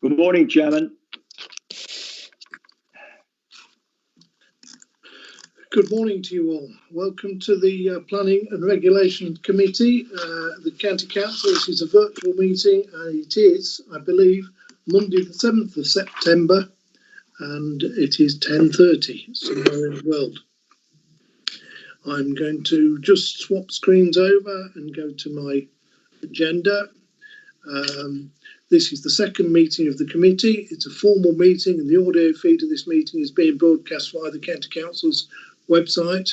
Good morning, Chairman. Good morning to you all. Welcome to the Planning and Regulation Committee, the County Council. This is a virtual meeting and it is, I believe, Monday the 7th of September and it is 10:30 somewhere in the world. I'm going to just swap screens over and go to my agenda. This is the second meeting of the committee. It's a formal meeting and the audio feed of this meeting is being broadcast via the County Council's website.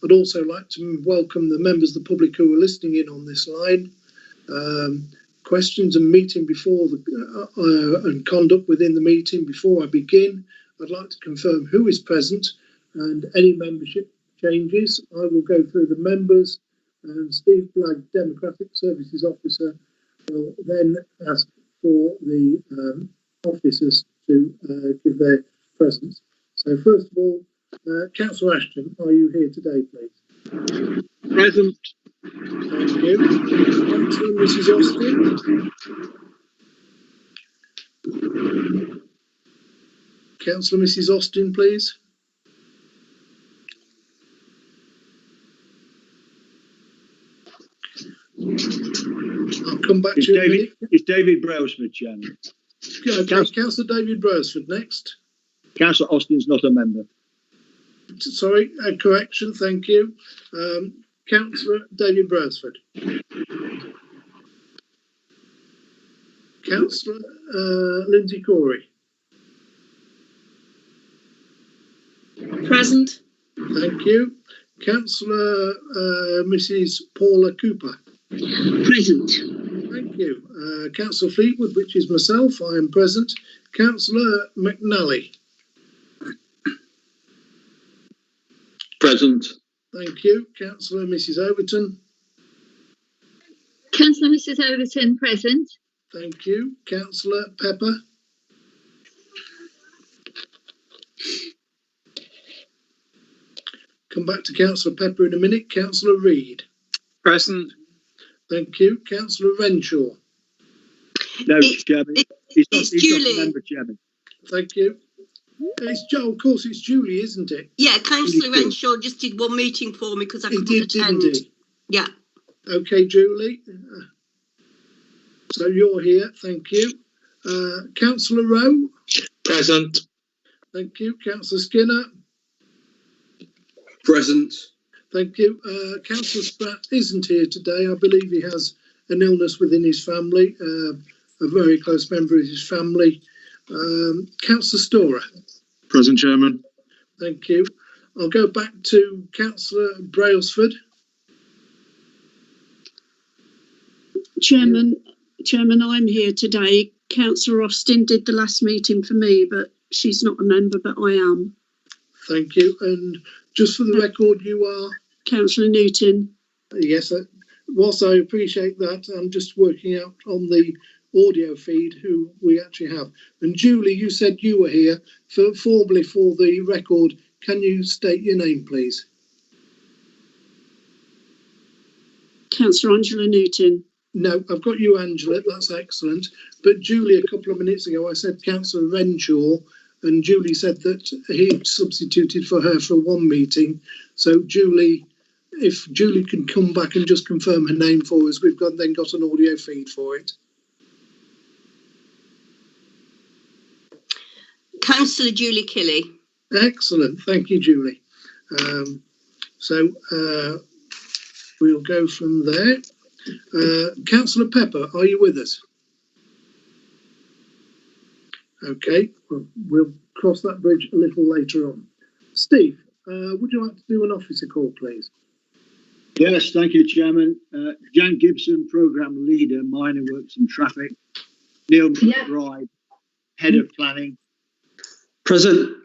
I'd also like to welcome the members of the public who are listening in on this line. Questions and meeting before and conduct within the meeting. Before I begin, I'd like to confirm who is present and any membership changes. I will go through the members and Steve Blagg, Democratic Services Officer, will then ask for the officers to give their presence. So first of all, Councillor Ashton, are you here today, please? Present. Thank you. Councillor Mrs. Austin. Councillor Mrs. Austin, please. I'll come back to you. David, it's David Brailsford, Chairman. Okay, Councillor David Brailsford next. Councillor Austin's not a member. Sorry, a correction, thank you. Councillor David Brailsford. Councillor Lindsay Corey. Present. Thank you. Councillor Mrs. Paula Cooper. Present. Thank you. Councillor Fleetwood, which is myself, I am present. Councillor McNally. Present. Thank you. Councillor Mrs. Overton. Councillor Mrs. Overton, present. Thank you. Councillor Pepper. Come back to Councillor Pepper in a minute. Councillor Reid. Present. Thank you. Councillor Renshaw. No, Chairman. He's not Julie. a member, Chairman. Thank you. It's Joe. Of course, it's Julie, isn't it? Yeah, Councillor Renshaw just did one meeting for me because I couldn't attend. Didn't he? Yeah. Okay, Julie. So you're here. Thank you. Councillor Rowe. Present. Thank you. Councillor Skinner. Present. Thank you. Councillor Spratt isn't here today. I believe he has an illness within his family, a very close member of his family. Councillor Storer. Present, Chairman. Thank you. I'll go back to Councillor Brailsford. Chairman, I'm here today. Councillor Austin did the last meeting for me, but she's not a member, but I am. Thank you. And just for the record, you are? Councillor Newton. Yes, whilst I appreciate that, I'm just working out on the audio feed who we actually have. And Julie, you said you were here. Formally for the record, can you state your name, please? Councillor Angela Newton. No, I've got you, Angela. That's excellent. But Julie, a couple of minutes ago, I said Councillor Renshaw, and Julie said that he substituted for her for one meeting. So Julie, if Julie can come back and just confirm her name for us, we've then got an audio feed for it. Councillor Julie Kelly. Excellent. Thank you, Julie. So we'll go from there. Councillor Pepper, are you with us? Okay, we'll cross that bridge a little later on. Steve, would you like to do an officer call, please? Yes, thank you, Chairman. Jan Gibson, Programme Leader, Minor Works and Traffic. Neil McBride, Head of Planning. Present.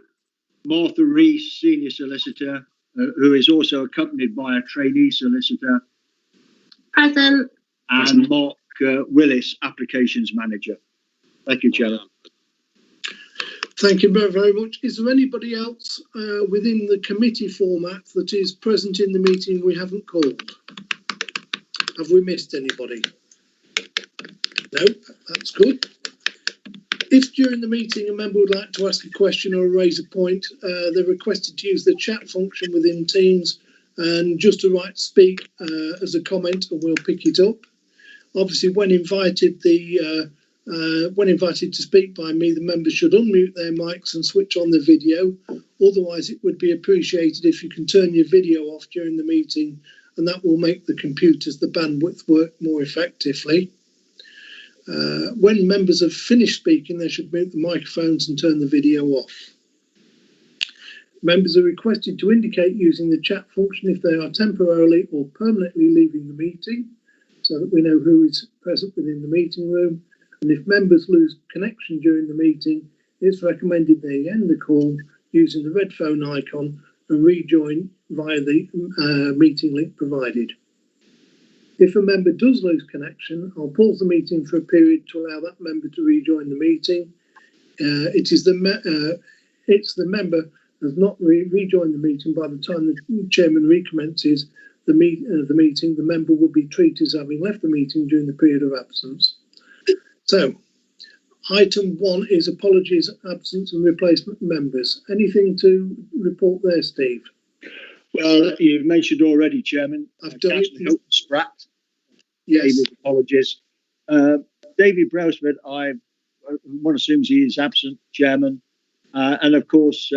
Martha Rees, Senior Solicitor, who is also accompanied by a trainee solicitor. Present. And Mark Willis, Applications Manager. Thank you, Chairman. Thank you very, very much. Is there anybody else within the committee format that is present in the meeting we haven't called? Have we missed anybody? No, that's good. If during the meeting a member would like to ask a question or raise a point, they're requested to use the chat function within Teams and just to write speak as a comment, and we'll pick it up. Obviously, when invited to speak by me, the members should unmute their mics and switch on the video. Otherwise, it would be appreciated if you can turn your video off during the meeting, and that will make the computers, the bandwidth, work more effectively. When members have finished speaking, they should mute the microphones and turn the video off. Members are requested to indicate using the chat function if they are temporarily or permanently leaving the meeting, so that we know who is present within the meeting room. And if members lose connection during the meeting, it's recommended they end the call using the red phone icon and rejoin via the meeting link provided. If a member does lose connection, I'll pause the meeting for a period to allow that member to rejoin the meeting. It's the member has not rejoined the meeting by the time the chairman recommences the meeting. The member will be treated as having left the meeting during the period of absence. So, item 1 is apologies, absence and replacement members. Anything to report there, Steve? Well, you've mentioned already, Chairman. I've done it. Councillor Hilton Spratt. Yes. David, apologies. David Brailsford, one assumes he is absent, Chairman. And of course,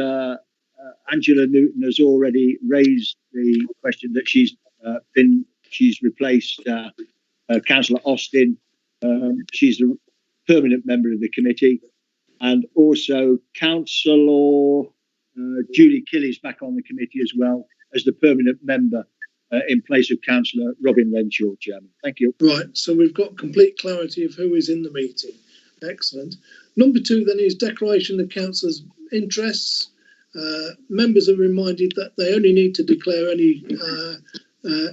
Angela Newton has already raised the question that she's replaced Councillor Austin. She's a permanent member of the committee. And also Councillor Julie Killy's back on the committee as well as the permanent member in place of Councillor Robin Renshaw, Chairman. Thank you. Right, so we've got complete clarity of who is in the meeting. Excellent. Number 2 then is declaration of councillors' interests. Members are reminded that they only need to declare any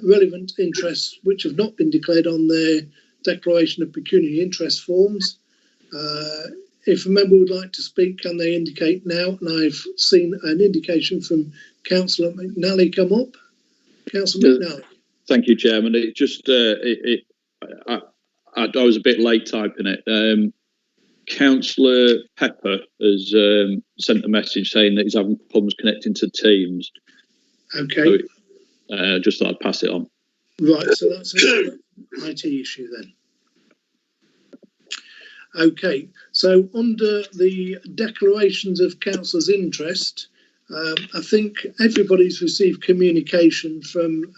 relevant interests which have not been declared on their declaration of pecuniary interest forms. If a member would like to speak, can they indicate now? And I've seen an indication from Councillor McNally come up. Councillor McNally. Thank you, Chairman. It just I was a bit late typing it. Councillor Pepper has sent a message saying that he's having problems connecting to Teams. Okay. So, just thought I'd pass it on. Right, so that's an IT issue then. Okay, so under the declarations of councillors' interest, I think everybody's received communication from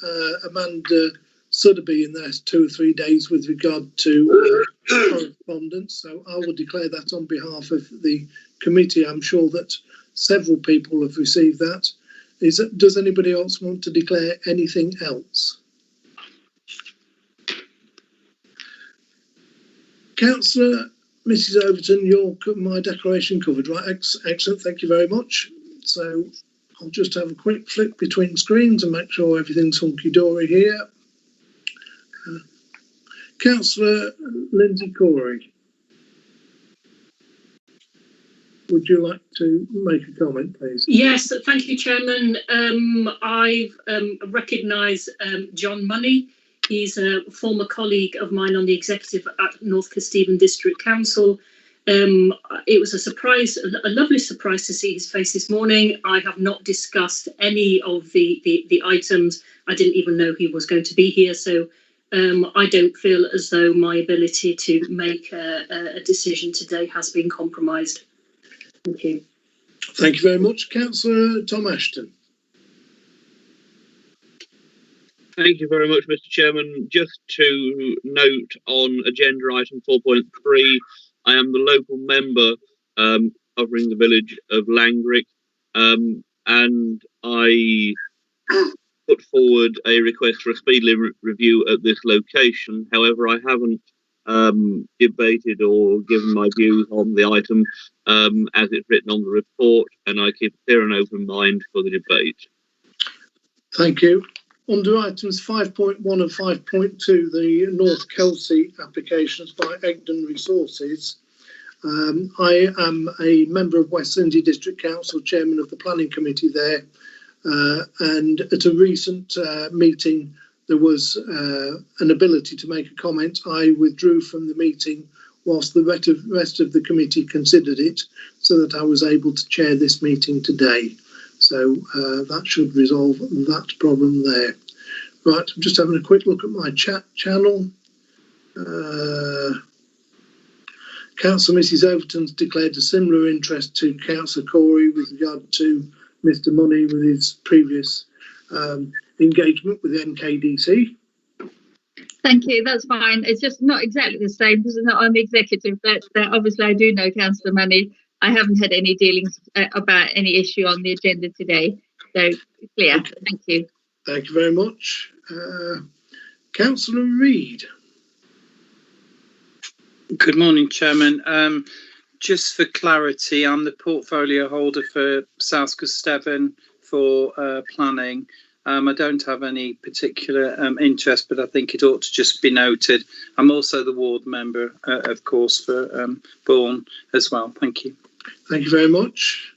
Amanda Sotheby in the last 2 or 3 days with regard to correspondence. So I will declare that on behalf of the committee. I'm sure that several people have received that. Does anybody else want to declare anything else? Councillor Mrs. Overton, my declaration covered, right? Excellent, thank you very much. So I'll just have a quick flick between screens and make sure everything's hunky-dory here. Councillor Lindsay Corey, would you like to make a comment, please? Yes, thank you, Chairman. I recognise John Money. He's a former colleague of mine on the executive at North Kesteven District Council. It was a surprise, a lovely surprise to see his face this morning. I have not discussed any of the items. I didn't even know he was going to be here. So I don't feel as though my ability to make a decision today has been compromised. Thank you. Thank you very much. Councillor Tom Ashton. Thank you very much, Mr. Chairman. Just to note on agenda item 4.3, I am the local member covering the village of Langrick, and I put forward a request for a speed limit review at this location. However, I haven't debated or given my views on the item as it's written on the report, and I keep a clear and open mind for the debate. Thank you. Under items 5.1 and 5.2, the North Kelsey applications by Egdon Resources, I am a member of West Lindsey District Council, chairman of the planning committee there, and at a recent meeting there was an ability to make a comment. I withdrew from the meeting whilst the rest of the committee considered it, so that I was able to chair this meeting today. So that should resolve that problem there. Right, I'm just having a quick look at my chat channel. Councillor Mrs Overton's declared a similar interest to Councillor Corey with regard to Mr Money with his previous engagement with NKDC. Thank you. That's fine. It's just not exactly the same because I'm the executive, but obviously I do know Councillor Money. I haven't had any dealings about any issue on the agenda today. So clear. Okay. Thank you. Thank you very much. Councillor Reid. Good morning, Chairman. Just for clarity, I'm the portfolio holder for South Kesteven for planning. I don't have any particular interest, but I think it ought to just be noted. I'm also the ward member, of course, for Bourne as well. Thank you. Thank you very much.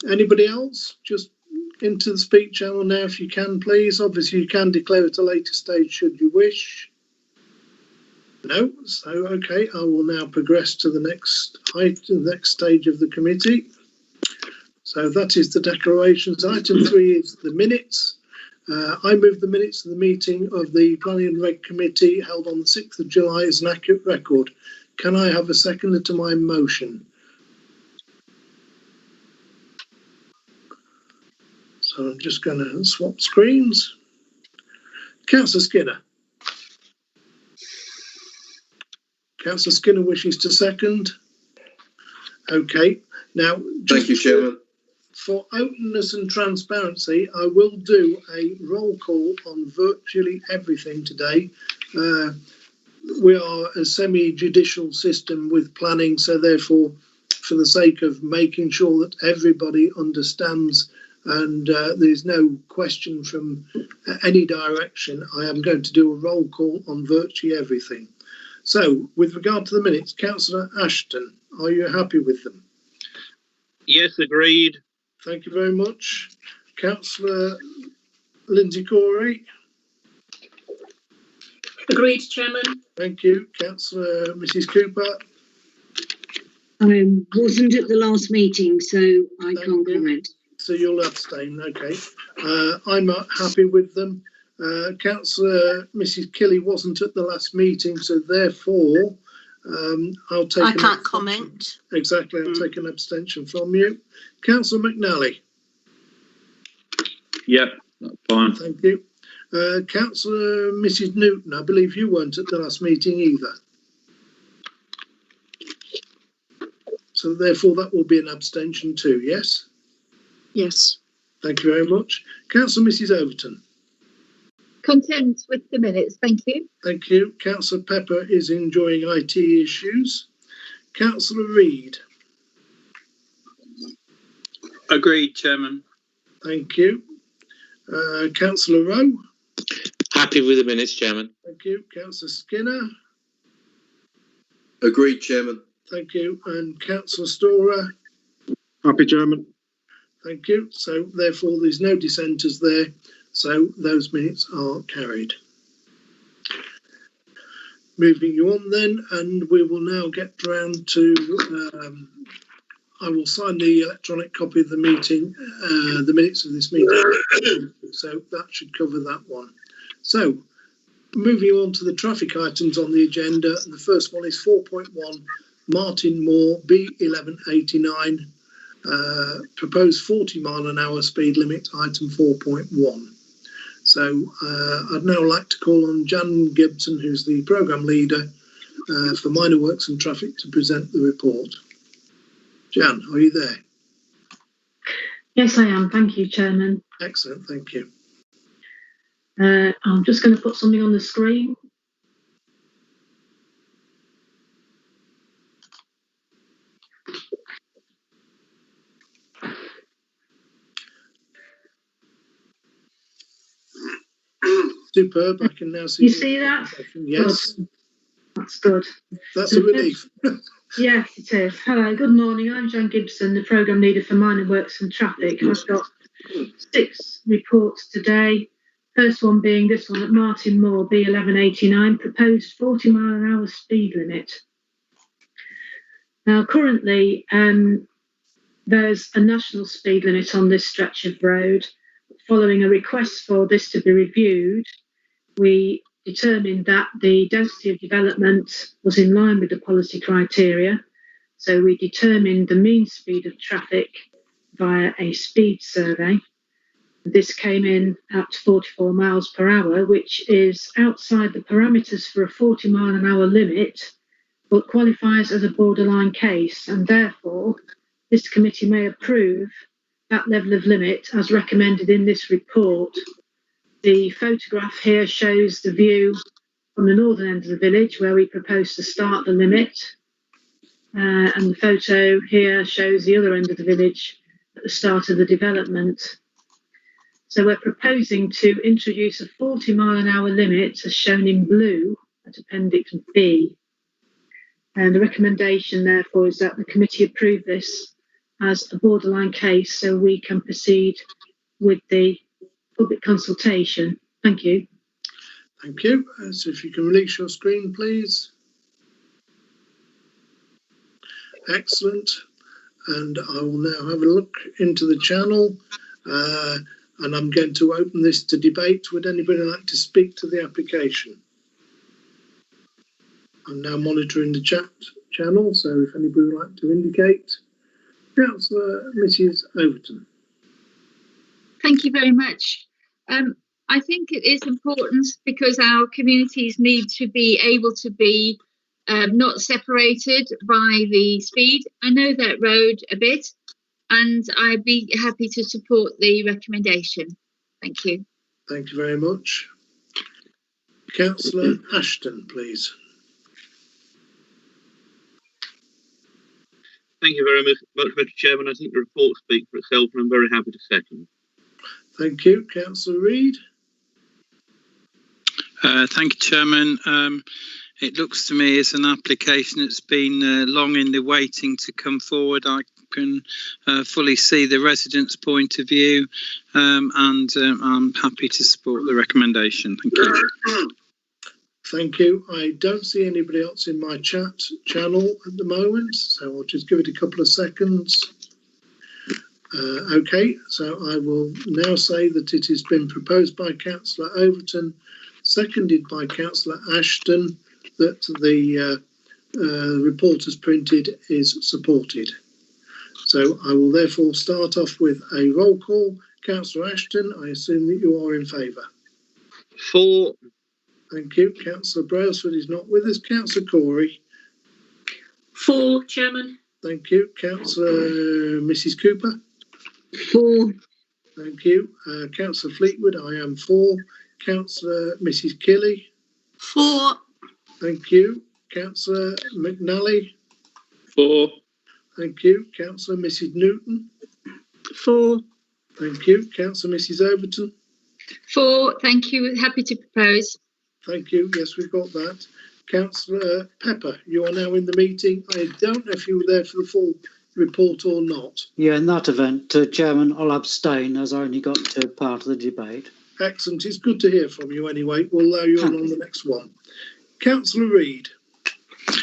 Anybody else? Just into the speak channel now, if you can, please. Obviously, you can declare at a later stage should you wish. No, so okay, I will now progress to the next item, the next stage of the committee. So that is the declarations. Item 3 is the minutes. I move the minutes of the meeting of the Planning and Reg Committee held on the 6th of July as an accurate record. Can I have a seconder to my motion? So I'm just going to swap screens. Councillor Skinner. Councillor Skinner wishes to second. Okay. Now, Thank you, Chairman. For openness and transparency, I will do a roll call on virtually everything today. We are a semi-judicial system with planning, so therefore, for the sake of making sure that everybody understands and there's no question from any direction, I am going to do a roll call on virtually everything. So, with regard to the minutes, Councillor Ashton, are you happy with them? Yes, agreed. Thank you very much. Councillor Lindsay Corey. Agreed, Chairman. Thank you. Councillor Mrs Cooper. I wasn't at the last meeting, so I can't comment. So you'll abstain, okay. I'm not happy with them. Councillor Mrs Kelly wasn't at the last meeting, so therefore I'll take. I can't comment. Exactly, I'll take an abstention from you. Councillor McNally. Yep, that's fine. Thank you. Councillor Mrs Newton, I believe you weren't at the last meeting either. So therefore that will be an abstention too, yes? Yes. Thank you very much. Councillor Mrs Overton. Content with the minutes. Thank you. Thank you. Councillor Pepper is enjoying IT issues. Councillor Reid. Agreed, Chairman. Thank you. Councillor Rowe. Happy with the minutes, Chairman. Thank you. Councillor Skinner. Agreed, Chairman. Thank you. And Councillor Storer. Happy, Chairman. Thank you. So therefore there's no dissenters there. So those minutes are carried. Moving you on then, and we will now get round to, I will sign the electronic copy of the meeting, the minutes of this meeting. So that should cover that one. So moving on to the traffic items on the agenda. And the first one is 4.1, Martin Moore, B1189, proposed 40 mile an hour speed limit, item 4.1. So I'd now like to call on Jan Gibson, who's the programme leader for Minor Works and Traffic, to present the report. Jan, are you there? Yes, I am. Thank you, Chairman. Excellent, thank you. I'm just going to put something on the screen. Superb, I can now see. You see that? Yes. Good. That's good. That's a relief. Yes, it is. Hello, good morning. I'm Jan Gibson, the programme leader for Minor Works and Traffic. I've got 6 reports today. First one being this one at Martin Moore, B1189, proposed 40 mile an hour speed limit. Now, currently, there's a national speed limit on this stretch of road. Following a request for this to be reviewed, we determined that the density of development was in line with the policy criteria. So we determined the mean speed of traffic via a speed survey. This came in at 44 miles per hour, which is outside the parameters for a 40-mile-an-hour limit, but qualifies as a borderline case, and therefore this committee may approve that level of limit as recommended in this report. The photograph here shows the view from the northern end of the village where we propose to start the limit, and the photo here shows the other end of the village at the start of the development. So we're proposing to introduce a 40-mile-an-hour limit as shown in blue at Appendix B. And the recommendation, therefore, is that the committee approve this as a borderline case so we can proceed with the public consultation. Thank you. Thank you. So if you can release your screen, please. Excellent. And I will now have a look into the channel. And I'm going to open this to debate. Would anybody like to speak to the application? I'm now monitoring the chat channel, so if anybody would like to indicate. Councillor Mrs. Overton. Thank you very much. I think it is important because our communities need to be able to be not separated by the speed. I know that road a bit, and I'd be happy to support the recommendation. Thank you. Thank you very much. Councillor Ashton, please. Thank you very much, Mr. Chairman. I think the report speaks for itself, and I'm very happy to second. Thank you. Councillor Reid. Thank you, Chairman. It looks to me as an application that's been long in the waiting to come forward. I can fully see the residents' point of view, and I'm happy to support the recommendation. Thank you. Thank you. I don't see anybody else in my chat channel at the moment, so I'll just give it a couple of seconds. Okay, so I will now say that it has been proposed by Councillor Overton, seconded by Councillor Ashton, that the report as printed is supported. So I will therefore start off with a roll call. Councillor Ashton, I assume that you are in favour. For. Thank you. Councillor Brailsford is not with us. Councillor Corey. For, Chairman. Thank you. Councillor Mrs. Cooper. For. Thank you. Councillor Fleetwood, I am for. Councillor Mrs. Kelly. For. Thank you. Councillor McNally. For. Thank you. Councillor Mrs. Newton. For. Thank you. Councillor Mrs. Overton. For. Thank you. Happy to propose. Thank you. Yes, we've got that. Councillor Pepper, you are now in the meeting. I don't know if you were there for the full report or not. Yeah, in that event, Chairman, I'll abstain as I only got to part of the debate. Excellent. It's good to hear from you anyway. We'll allow you on the next one. Councillor Reid.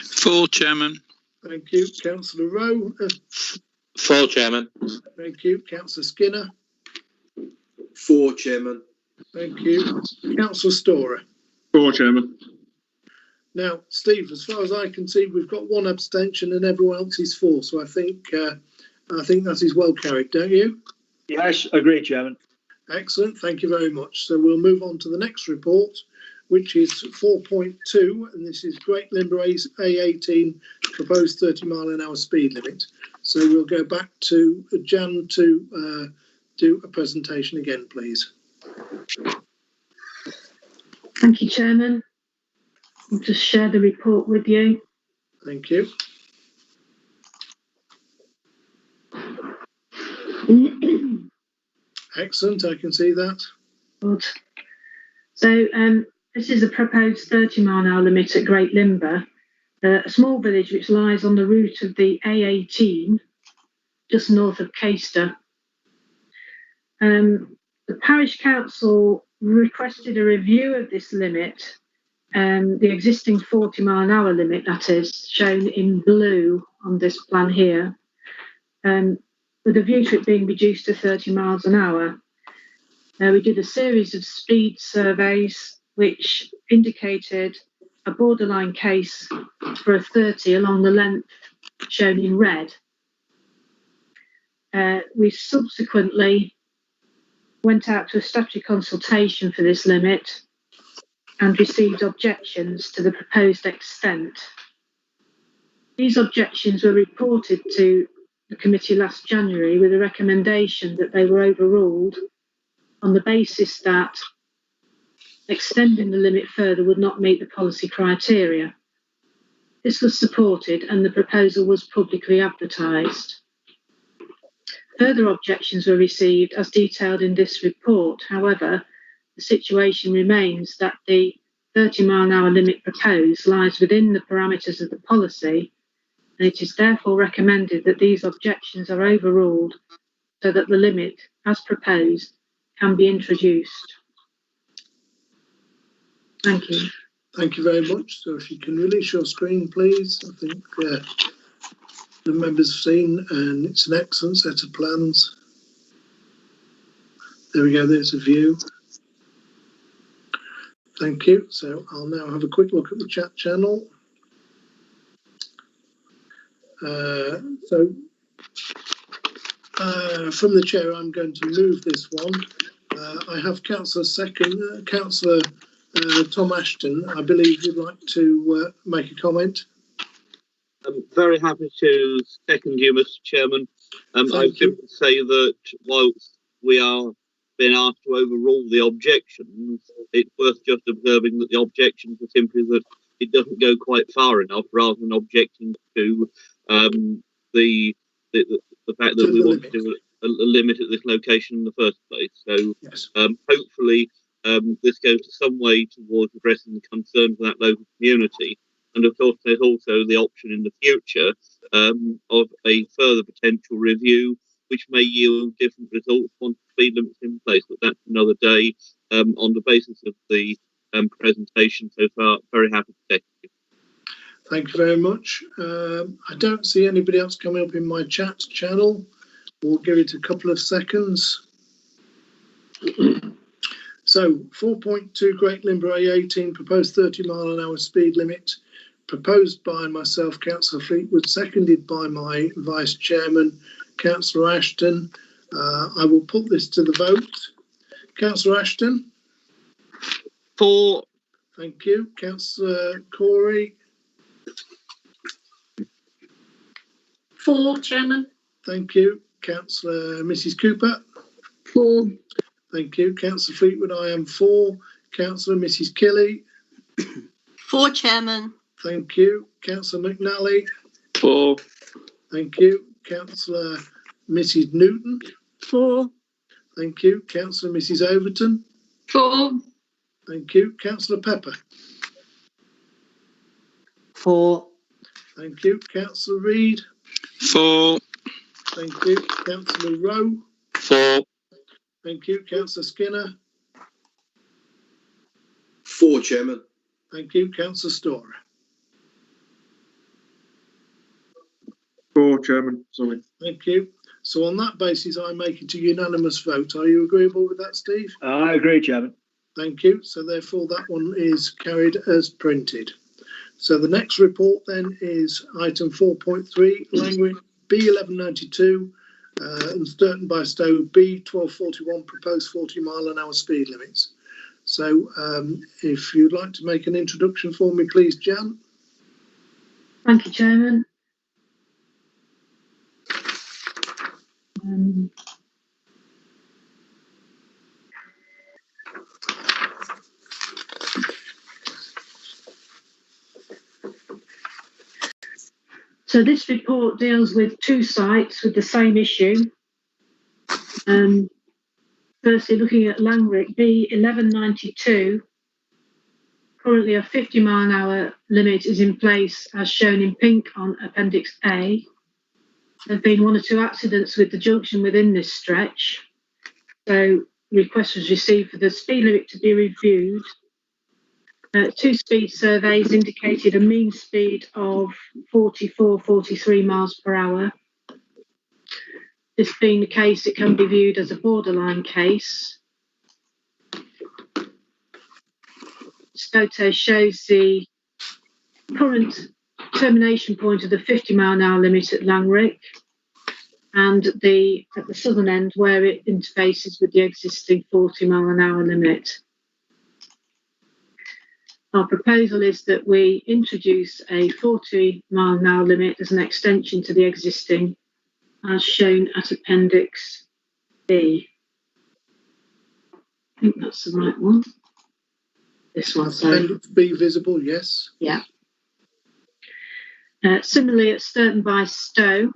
For, Chairman. Thank you. Councillor Rowe. For, Chairman. Thank you. Councillor Skinner. For, Chairman. Thank you. Councillor Storer. For, Chairman. Now, Steve, as far as I can see, we've got one abstention and everyone else is for. So I think that is well carried, don't you? Yes, agreed, Chairman. Excellent. Thank you very much. So we'll move on to the next report, which is 4.2, and this is Great Limber A18 proposed 30-mile-an-hour speed limit. So we'll go back to Jan to do a presentation again, please. Thank you, Chairman. I'll just share the report with you. Thank you. Excellent, I can see that. Good. So this is a proposed 30-mile-an-hour limit at Great Limber, a small village which lies on the route of the A18, just north of Caister. The parish council requested a review of this limit the existing 40-mile-an-hour limit, that is, shown in blue on this plan here, with a view to it being reduced to 30 miles an hour. We did a series of speed surveys which indicated a borderline case for a 30 along the length shown in red. We subsequently went out to a statutory consultation for this limit and received objections to the proposed extent. These objections were reported to the committee last January with a recommendation that they were overruled on the basis that extending the limit further would not meet the policy criteria. This was supported and the proposal was publicly advertised. Further objections were received as detailed in this report. However, the situation remains that the 30-mile-an-hour limit proposed lies within the parameters of the policy, and it is therefore recommended that these objections are overruled so that the limit, as proposed, can be introduced. Thank you. Thank you very much. So if you can release your screen, please. I think the members have seen, and it's an excellent set of plans. There we go, there's a view. Thank you. So I'll now have a quick look at the chat channel. From the chair, I'm going to move this one. I have Councillor Councillor Tom Ashton. I believe you'd like to make a comment. I'm very happy to second you, Mr. Chairman. I simply say that whilst we are being asked to overrule the objections, it's worth just observing that the objections are simply that it doesn't go quite far enough, rather than objecting to the fact that we want to do a limit at this location in the first place. So yes. Hopefully this goes some way towards addressing the concerns of that local community. And of course, there's also the option in the future of a further potential review, which may yield different results once speed limits in place. But that's another day. On the basis of the presentation so far, very happy to take you. Thank you very much. I don't see anybody else coming up in my chat channel. We'll give it a couple of seconds. So 4.2 Great Limber A18 proposed 30-mile-an-hour speed limit, proposed by myself, Councillor Fleetwood, seconded by my Vice Chairman, Councillor Ashton. I will put this to the vote. Councillor Ashton? For. Thank you. Councillor Corey? For, Chairman. Thank you. Councillor Mrs Cooper? For. Thank you. Councillor Fleetwood, I am for. Councillor Mrs Kelly? For, Chairman. Thank you. Councillor McNally? For. Thank you. Councillor Mrs Newton? For. Thank you. Councillor Mrs Overton? For. Thank you. Councillor Pepper? For. Thank you. Councillor Reid? For. Thank you. Councillor Rowe? For. Thank you. Councillor Skinner? For, Chairman. Thank you. Councillor Storer? For, Chairman. Sorry. Thank you. So on that basis, I make it a unanimous vote. Are you agreeable with that, Steve? I agree, Chairman. Thank you. So therefore, that one is carried as printed. So the next report then is item 4.3, language B1192, and Sturton by Stowe B1241, proposed 40-mile-an-hour speed limits. So if you'd like to make an introduction for me, please, Jan. Thank you, Chairman. So this report deals with two sites with the same issue. Firstly, looking at Langrick B1192, currently a 50-mile-an-hour limit is in place as shown in pink on Appendix A. There have been one or two accidents with the junction within this stretch. So request was received for the speed limit to be reviewed Two speed surveys indicated a mean speed of 43 miles per hour. This being the case, it can be viewed as a borderline case. This photo shows the current termination point of the 50-mile-an-hour limit at Langrick, and at the southern end where it interfaces with the existing 40-mile-an-hour limit. Our proposal is that we introduce a 40-mile-an-hour limit as an extension to the existing, as shown at Appendix B. I think that's the right one. This one. Appendix B visible, yes. Yeah. Similarly, at Sturton by Stow,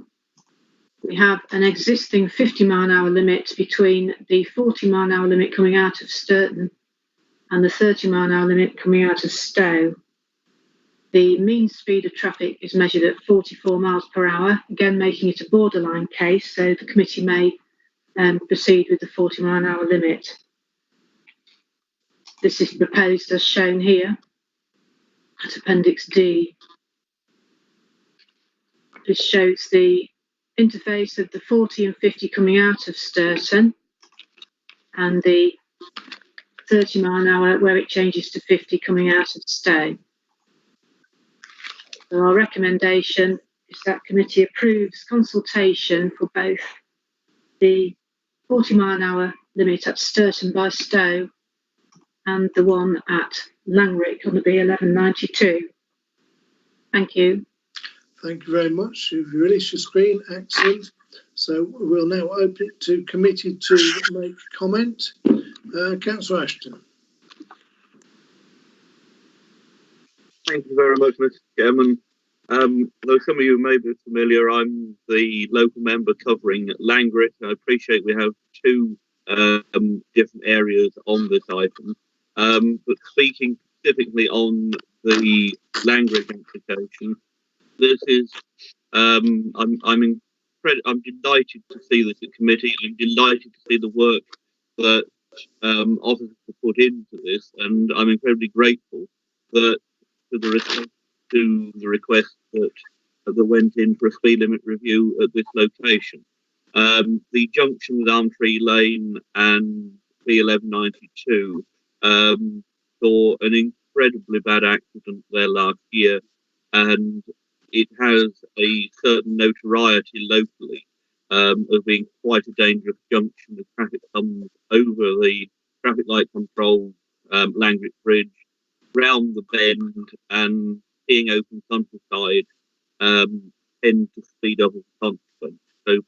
we have an existing 50-mile-an-hour limit between the 40-mile-an-hour limit coming out of Sturton and the 30-mile-an-hour limit coming out of Stow. The mean speed of traffic is measured at 44 miles per hour, again making it a borderline case, so the committee may proceed with the 40-mile-an-hour limit. This is proposed as shown here at Appendix D. This shows the interface of the 40 and 50 coming out of Sturton and the 30-mile-an-hour where it changes to 50 coming out of Stow. So our recommendation is that committee approves consultation for both the 40-mile-an-hour limit at Sturton by Stow and the one at Langrick on the B1192. Thank you. Thank you very much. If you release your screen, excellent. So we'll now open it to committee to make comment. Councillor Ashton. Thank you very much, Mr. Chairman. Though some of you may be familiar, I'm the local member covering Langrick. I appreciate we have two different areas on this item. But speaking specifically on the Langrick application, this is I'm delighted to see this at committee. I'm delighted to see the work that officers have put into this, and I'm incredibly grateful that to the request that went in for a speed limit review at this location. The junction with Elmtree Lane and B1192 saw an incredibly bad accident there last year, and it has a certain notoriety locally of being quite a dangerous junction as traffic comes over the traffic light control Langrick Bridge, round the bend, and being open countryside tend to speed up as a consequence. So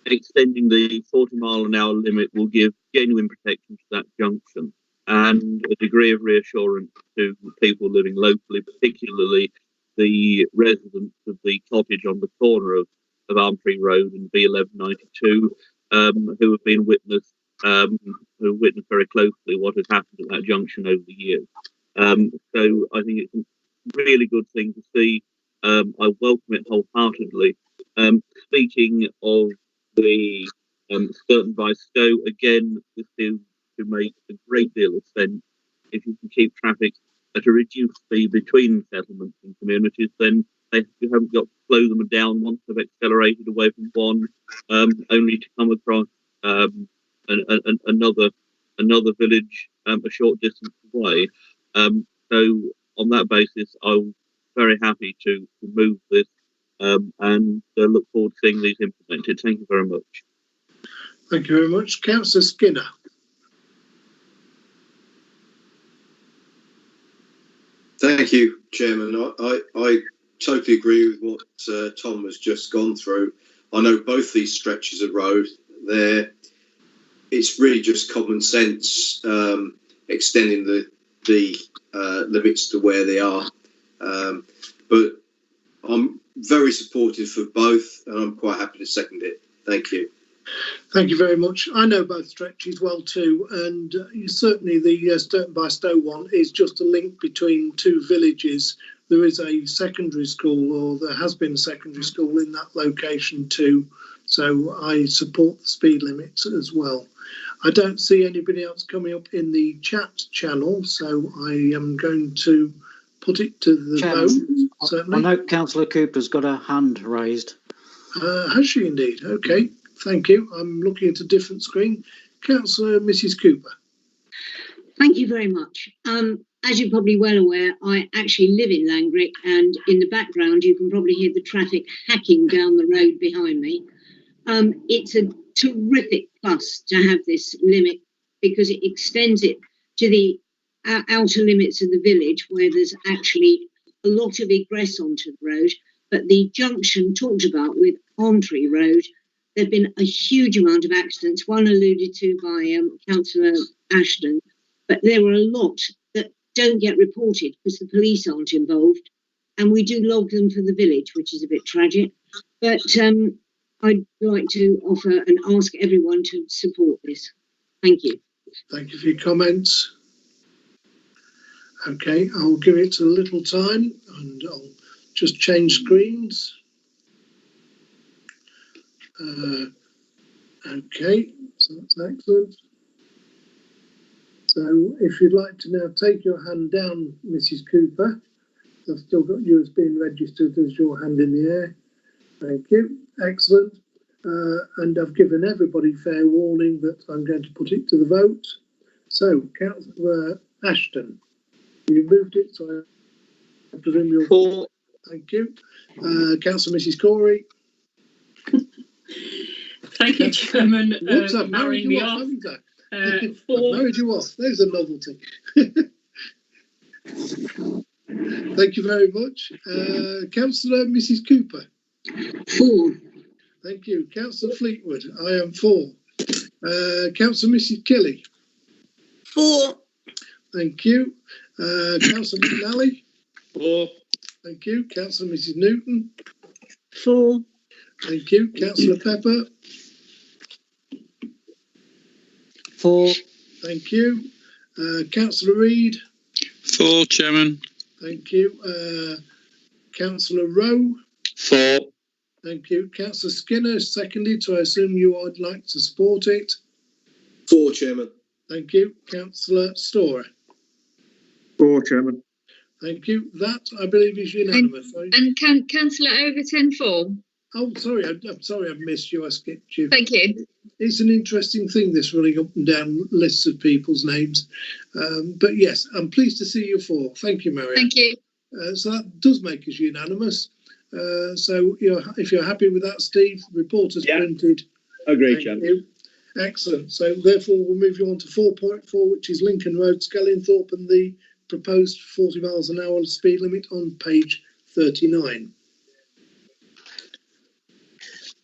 extending the 40-mile-an-hour limit will give genuine protection to that junction and a degree of reassurance to people living locally, particularly the residents of the cottage on the corner of Elmtree Road and B1192, who have been witnessed very closely what has happened at that junction over the years. So I think it's a really good thing to see. I welcome it wholeheartedly. Speaking of the Sturton by Stow, again, this is to make a great deal of sense. If you can keep traffic at a reduced speed between settlements and communities, then you haven't got to slow them down once they've accelerated away from one, only to come across another village a short distance away. So on that basis, I'm very happy to move this and look forward to seeing these implemented. Thank you very much. Thank you very much. Councillor Skinner. Thank you, Chairman. I totally agree with what Tom has just gone through. I know both these stretches of road. It's really just common sense extending the limits to where they are. But I'm very supportive for both, and I'm quite happy to second it. Thank you. Thank you very much. I know both stretches well too, and certainly the Sturton by Stow one is just a link between two villages. There is a secondary school, or there has been a secondary school in that location too, so I support the speed limits as well. I don't see anybody else coming up in the chat channel, so I am going to put it to the Chairman, vote. Certainly. I know Councillor Cooper's got her hand raised. Has she indeed? Okay, thank you. I'm looking at a different screen. Councillor Mrs. Cooper. Thank you very much. As you're probably well aware, I actually live in Langrick, and in the background you can probably hear the traffic hacking down the road behind me. It's a terrific plus to have this limit because it extends it to the outer limits of the village where there's actually a lot of egress onto the road. But the junction talked about with Armtree Road, there have been a huge amount of accidents, one alluded to by Councillor Ashton, but there were a lot that don't get reported because the police aren't involved, and we do log them for the village, which is a bit tragic. But I'd like to offer and ask everyone to support this. Thank you. Thank you for your comments. Okay, I'll give it a little time and I'll just change screens. Okay, so that's excellent. So if you'd like to now take your hand down, Mrs. Cooper, I've still got you as being registered as your hand in the air. Thank you, excellent. And I've given everybody fair warning that I'm going to put it to the vote. So, Councillor Ashton, you moved it, so I presume you're For. Thank you. Councillor Mrs. Corey. Thank you, Chairman. Whoops, I've married you off, haven't I? I've married you off. There's a novelty. Thank you very much. Councillor Mrs. Cooper. 4. Thank you. Councillor Fleetwood, I am 4. Councillor Mrs. Kelly. 4. Thank you. Councillor McNally. 4. Thank you. Councillor Mrs. Newton. 4. Thank you. Councillor Pepper. 4. Thank you. Councillor Reid. 4, Chairman. Thank you. Councillor Rowe. 4. Thank you. Councillor Skinner, seconded, so I assume you would like to support it. 4, Chairman. Thank you. Councillor Storer. 4, Chairman. Thank you. That, I believe, is unanimous. And Councillor Overton 4. Oh, sorry. I'm sorry I missed you. I skipped you. Thank you. It's an interesting thing, this running up and down lists of people's names. But yes, I'm pleased to see you 4. Thank you, Marianne. Thank you. So that does make us unanimous. So if you're happy with that, Steve, report as printed. Agreed, Chairman. Excellent. So therefore, we'll move you on to 4.4, which is Lincoln Road, Skellingthorpe, and the proposed 40 miles an hour speed limit on page 39.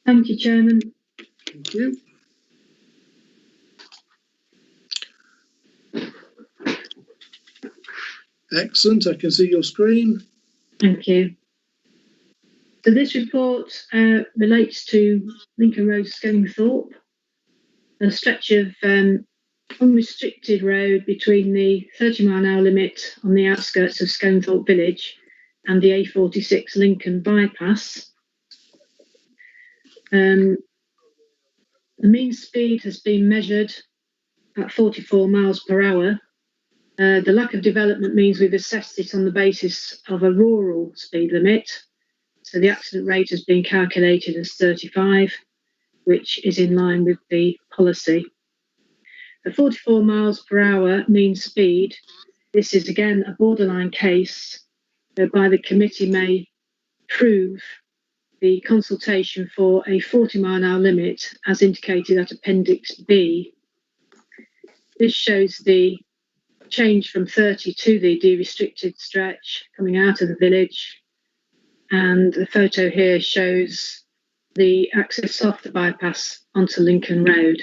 Thank you, Chairman. Thank you. Excellent. I can see your screen. Thank you. So this report relates to Lincoln Road, Skellingthorpe, a stretch of unrestricted road between the 30 mile an hour limit on the outskirts of Skellingthorpe village and the A46 Lincoln bypass. The mean speed has been measured at 44 miles per hour. The lack of development means we've assessed it on the basis of a rural speed limit. So the accident rate has been calculated as 35, which is in line with the policy. The 44 miles per hour mean speed, this is again a borderline case whereby the committee may approve the consultation for a 40 mile an hour limit as indicated at Appendix B. This shows the change from 30 to the de-restricted stretch coming out of the village. And the photo here shows the access off the bypass onto Lincoln Road.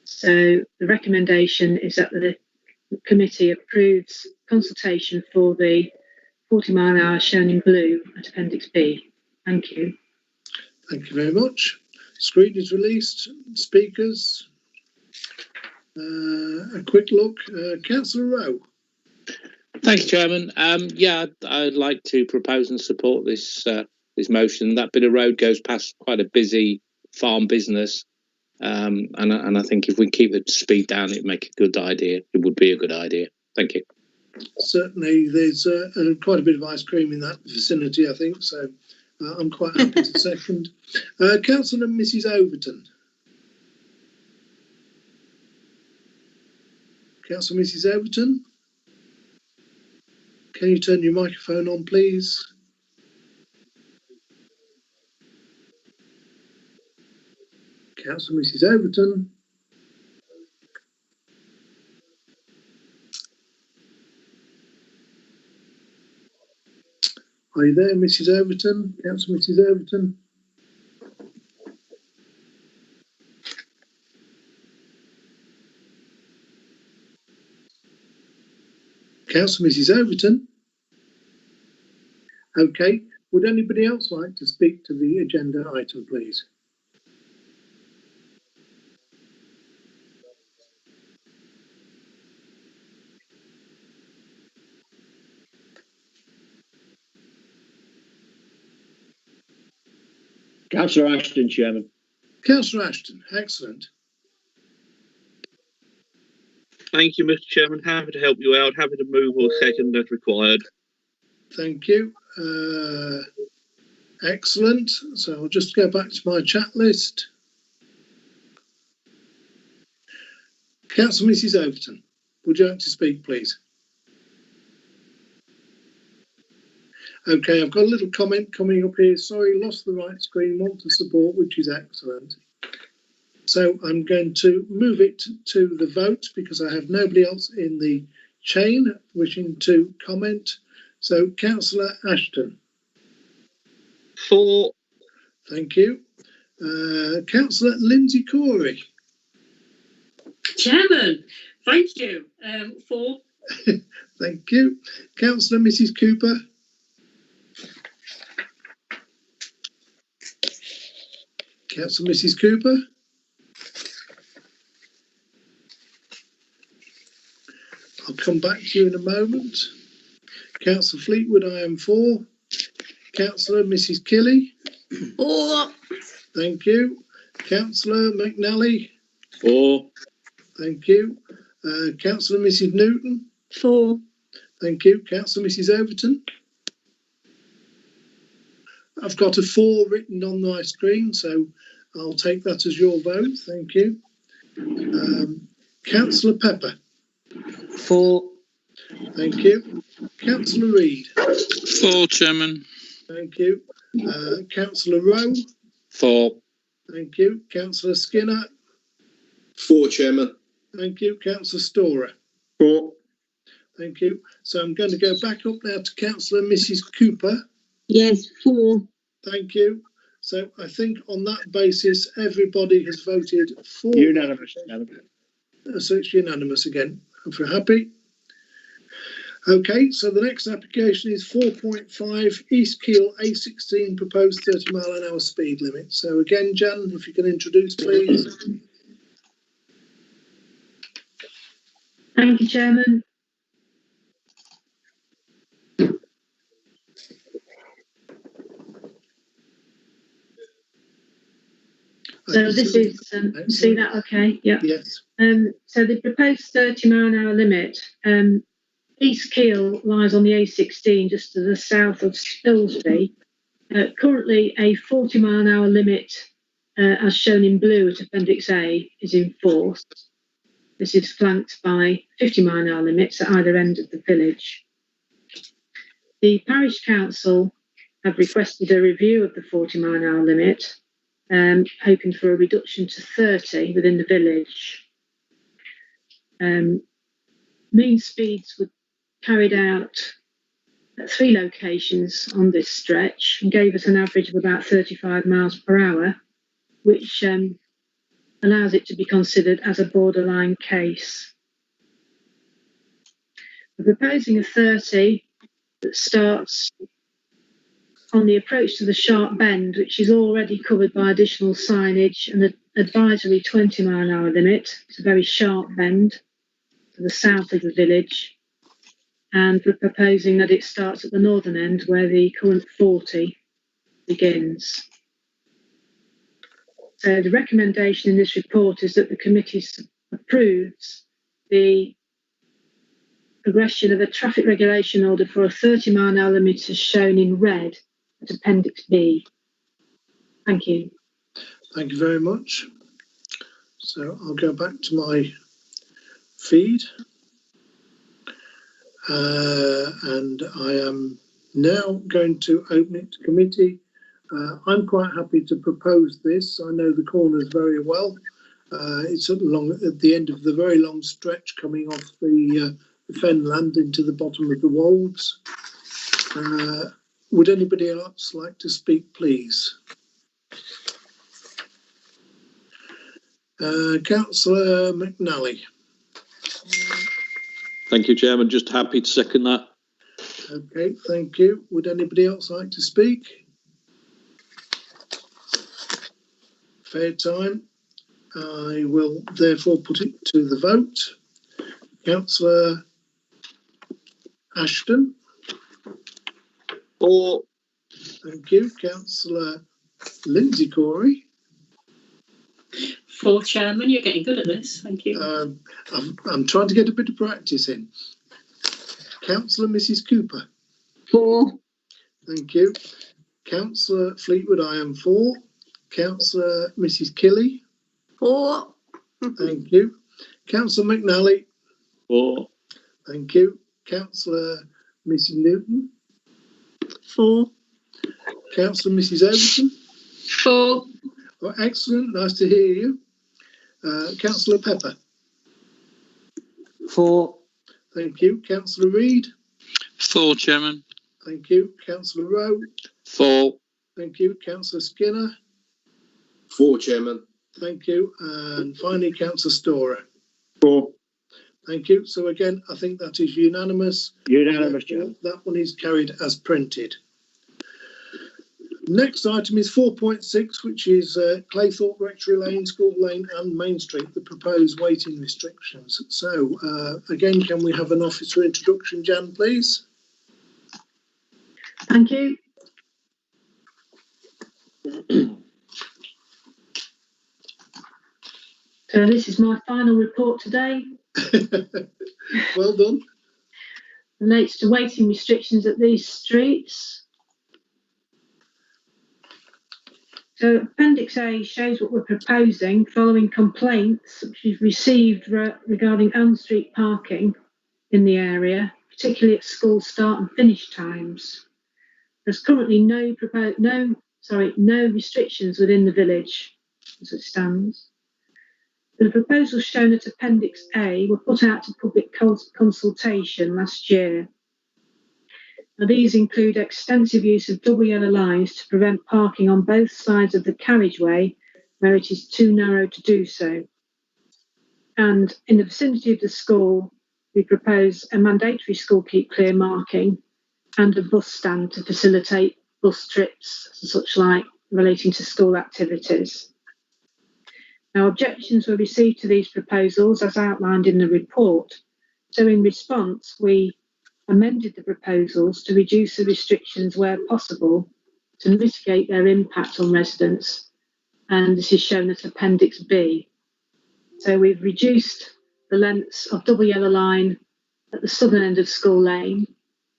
So the recommendation is that the committee approves consultation for the 40 mile an hour shown in blue at Appendix B. Thank you. Thank you very much. Screen is released. Speakers. A quick look. Councillor Rowe. Thank you, Chairman. I'd like to propose and support this motion. That bit of road goes past quite a busy farm business, And I think if we keep the speed down, it'd make a good idea. It would be a good idea. Thank you. Certainly, there's quite a bit of ice cream in that vicinity, I think. So I'm quite happy to second. Councillor and Mrs. Overton. Councillor Mrs. Overton. Can you turn your microphone on, please? Councillor Mrs. Overton. Are you there, Mrs. Overton? Councillor Mrs. Overton. Councillor Mrs. Overton. Okay. Would anybody else like to speak to the agenda item, please? Councillor Ashton, Chairman. Councillor Ashton, excellent. Thank you, Mr. Chairman. Happy to help you out. Happy to move or second as required. Thank you. Excellent. So I'll just go back to my chat list. Councillor Mrs. Overton, would you like to speak, please? Okay, I've got a little comment coming up here. Sorry, lost the right screen, want to support, which is excellent. So I'm going to move it to the vote because I have nobody else in the chain wishing to comment. So Councillor Ashton. 4. Thank you. Councillor Lindsay Corey. Chairman, thank you. 4. Thank you. Councillor Mrs. Cooper. Councillor Mrs. Cooper. I'll come back to you in a moment. Councillor Fleetwood, I am 4. Councillor Mrs. Kelly. 4. Thank you. Councillor McNally. 4. Thank you. Councillor Mrs. Newton. 4. Thank you. Councillor Mrs. Overton. I've got a 4 written on my screen, so I'll take that as your vote. Thank you. Councillor Pepper. 4. Thank you. Councillor Reid. 4, Chairman. Thank you. Councillor Rowe. 4. Thank you. Councillor Skinner. 4, Chairman. Thank you. Councillor Storer. 4. Thank you. So I'm going to go back up now to Councillor Mrs. Cooper. Yes, 4. Thank you. So I think on that basis, everybody has voted for. Unanimous. So it's unanimous again. If we're happy. Okay, so the next application is 4.5 East Keel A16 proposed 30-mile-an-hour speed limit. So again, Jan, if you can introduce, please. Thank you, Chairman. So this is, see that okay? Yeah. Yes. So the proposed 30-mile-an-hour limit, East Keel lies on the A16 just to the south of Spilsby. Currently a 40-mile-an-hour limit, as shown in blue at Appendix A, is in force. This is flanked by 50-mile-an-hour limits at either end of the village. The parish council have requested a review of the 40-mile-an-hour limit, hoping for a reduction to 30 within the village. Mean speeds were carried out at 3 locations on this stretch and gave us an average of about 35 miles per hour, which allows it to be considered as a borderline case. We're proposing a 30 that starts on the approach to the sharp bend, which is already covered by additional signage and an advisory 20-mile-an-hour limit. It's a very sharp bend to the south of the village. And we're proposing that it starts at the northern end where the current 40 begins. So the recommendation in this report is that the committee approves the progression of a traffic regulation order for a 30-mile-an-hour limit as shown in red at Appendix B. Thank you. Thank you very much. So I'll go back to my feed. And I am now going to open it to committee. I'm quite happy to propose this. I know the corners very well. It's at the end of the very long stretch coming off the fenland into the bottom of the wolds. Would anybody else like to speak, please? Councillor McNally. Thank you, Chairman. Just happy to second that. Okay, thank you. Would anybody else like to speak? Fair time. I will therefore put it to the vote. Councillor Ashton. For. Thank you. Councillor Lindsay Corey. For, Chairman. You're getting good at this. Thank you. I'm trying to get a bit of practice in. Councillor Mrs. Cooper. For. Thank you. Councillor Fleetwood, I am for. Councillor Mrs. Kelly. For. Thank you. Councillor McNally. For. Thank you. Councillor Mrs. Newton. For. Councillor Mrs. Overton. For. Oh, excellent. Nice to hear you. Councillor Pepper. For. Thank you. Councillor Reid. For, Chairman. Thank you. Councillor Rowe. For. Thank you. Councillor Skinner. For, Chairman. Thank you. And finally, Councillor Storer. For. Thank you. So again, I think that is unanimous. Unanimous, Chairman. That one is carried as printed. Next item is 4.6, which is Claythorpe, Rectory Lane, School Lane and Main Street, the proposed waiting restrictions. So again, can we have an officer introduction, Jan, please? Thank you. So this is my final report today. Well done. Relates to waiting restrictions at these streets. So Appendix A shows what we're proposing following complaints which we've received regarding on-street parking in the area, particularly at school start and finish times. There's currently no restrictions within the village as it stands. The proposals shown at Appendix A were put out to public consultation last year. Now, these include extensive use of double yellow lines to prevent parking on both sides of the carriageway where it is too narrow to do so. And in the vicinity of the school, we propose a mandatory school keep clear marking and a bus stand to facilitate bus trips and such like relating to school activities. Now, objections were received to these proposals as outlined in the report. So in response, we amended the proposals to reduce the restrictions where possible to mitigate their impact on residents. And this is shown at Appendix B. So we've reduced the lengths of double yellow line at the southern end of School Lane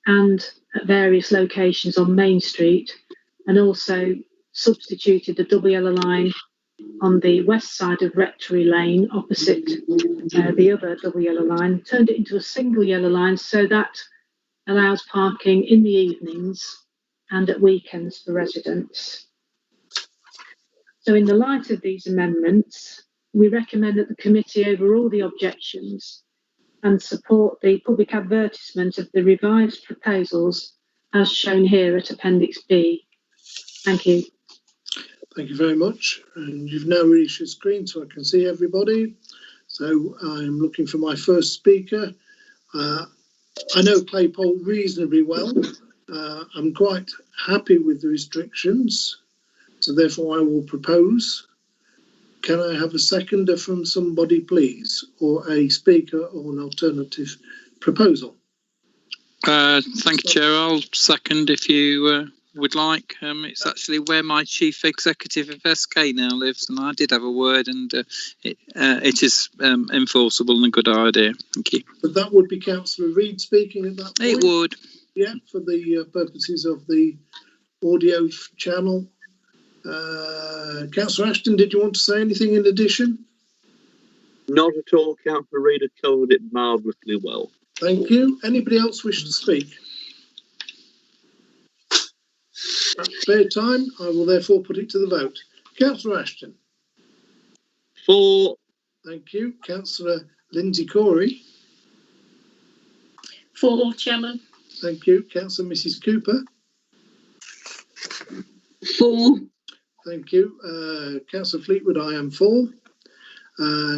and at various locations on Main Street, and also substituted the double yellow line on the west side of Rectory Lane opposite the other double yellow line, turned it into a single yellow line so that allows parking in the evenings and at weekends for residents. So in the light of these amendments, we recommend that the committee overrule the objections and support the public advertisement of the revised proposals as shown here at Appendix B. Thank you. Thank you very much. And you've now released your screen so I can see everybody. So I'm looking for my first speaker. I know Claypole reasonably well. I'm quite happy with the restrictions. So therefore I will propose. Can I have a seconder from somebody, please? Or a speaker or an alternative proposal? Thank you, Chair. I'll second if you would like. It's actually where my chief executive of SK now lives, and I did have a word, and it is enforceable and a good idea. Thank you. But that would be Councillor Reid speaking at that point? It would. Yeah, for the purposes of the audio channel. Councillor Ashton, did you want to say anything in addition? Not at all. Councillor Reid had covered it marvellously well. Thank you. Anybody else wish to speak? At spare time, I will therefore put it to the vote. Councillor Ashton. 4. Thank you. Councillor Lindsay Corey. 4, Chairman. Thank you. Councillor Mrs Cooper. 4. Thank you. Councillor Fleetwood, I am 4.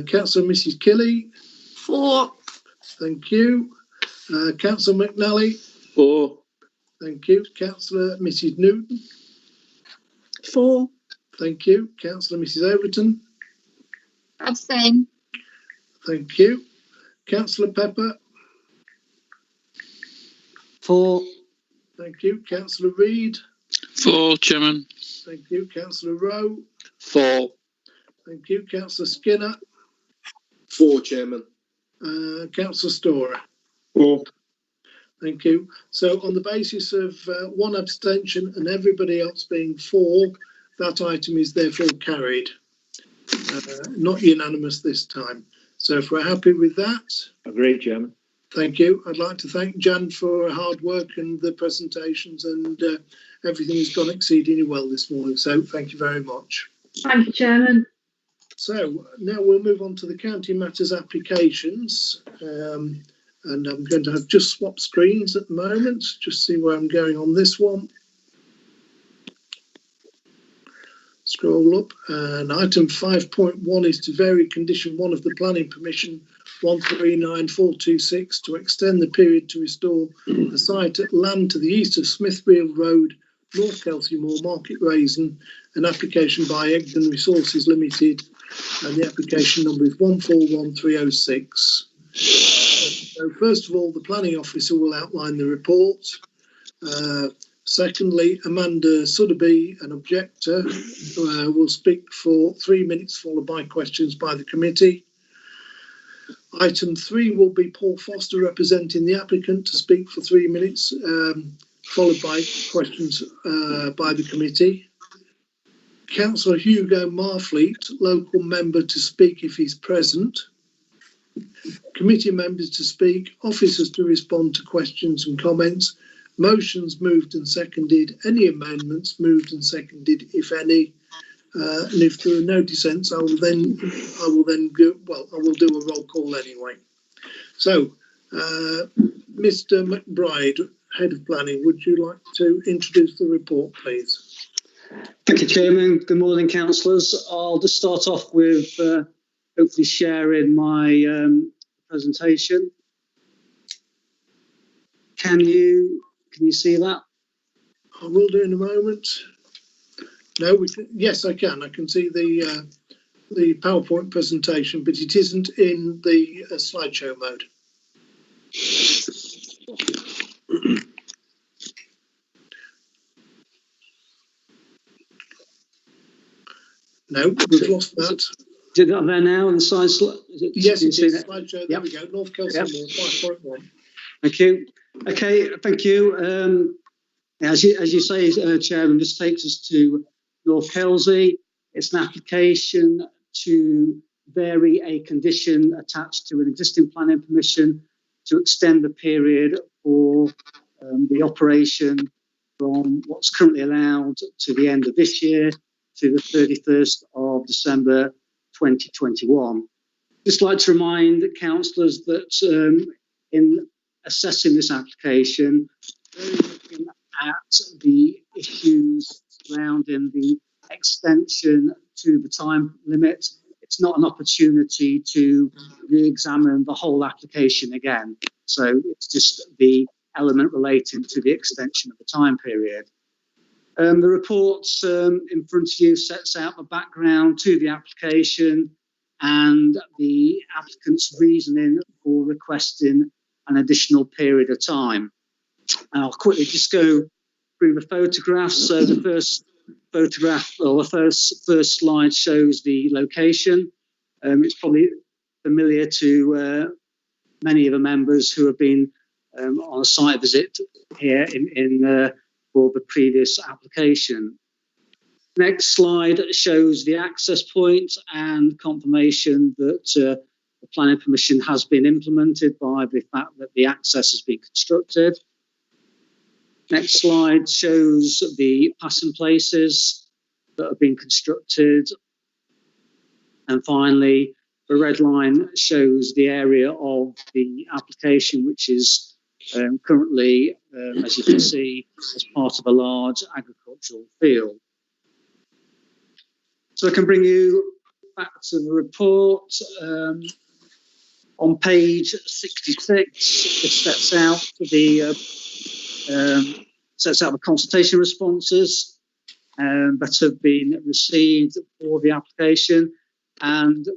Councillor Mrs Kelly. 4. Thank you. Councillor McNally. 4. Thank you. Councillor Mrs Newton. 4. Thank you. Councillor Mrs Overton. Abstain. Thank you. Councillor Pepper. 4. Thank you. Councillor Reid. 4, Chairman. Thank you. Councillor Rowe. 4. Thank you. Councillor Skinner. 4, Chairman. Councillor Storer. 4. Thank you. So on the basis of one abstention and everybody else being 4, that item is therefore carried. Not unanimous this time. So if we're happy with that. Agreed, Chairman. Thank you. I'd like to thank Jan for her hard work and the presentations, and everything has gone exceedingly well this morning. So thank you very much. Thank you, Chairman. So now we'll move on to the county matters applications. And I'm going to have just swap screens at the moment, just see where I'm going on this one. Scroll up, and item 5.1 is to vary condition 1 of the planning permission 139426 to extend the period to restore the site at land to the east of Smithfield Road, North Kelsey Moor, Market Raisin, an application by Egdon Resources Limited, and the application number is 141306. So first of all, the planning officer will outline the report. Secondly, Amanda Sotheby, an objector, will speak for 3 minutes, followed by questions by the committee. Item 3 will be Paul Foster representing the applicant to speak for 3 minutes, followed by questions by the committee. Councillor Hugo Marfleet, local member, to speak if he's present. Committee members to speak, officers to respond to questions and comments, motions moved and seconded, any amendments moved and seconded, if any, and if there are no dissents, I will then do a roll call anyway. So, Mr. McBride, Head of Planning, would you like to introduce the report, please? Thank you, Chairman. Good morning, councillors. I'll just start off with hopefully sharing my presentation. Can you see that? I will do in a moment. No, we can, yes, I can. I can see the PowerPoint presentation, but it isn't in the slideshow mode. No, we've lost that. Is it that there now on the side? Yes, it is. Slideshow. There we go. North Kelsey Moor, 5.1. Thank you. Okay, thank you. As you say, Chairman, this takes us to North Kelsey. It's an application to vary a condition attached to an existing planning permission to extend the period for the operation from what's currently allowed to the end of this year to the 31st of December 2021. Just like to remind councillors that in assessing this application, we're looking at the issues surrounding the extension to the time limit. It's not an opportunity to re-examine the whole application again. So it's just the element relating to the extension of the time period. The report in front of you sets out the background to the application and the applicant's reasoning for requesting an additional period of time. And I'll quickly just go through the photographs. So the first photograph, or the first slide, shows the location. It's probably familiar to many of the members who have been on a site visit here for the previous application. Next slide shows the access point and confirmation that the planning permission has been implemented by the fact that the access has been constructed. Next slide shows the passing places that have been constructed. And finally, the red line shows the area of the application, which is currently, as you can see, as part of a large agricultural field. So I can bring you back to the report. On page 66, it sets out the consultation responses that have been received for the application, and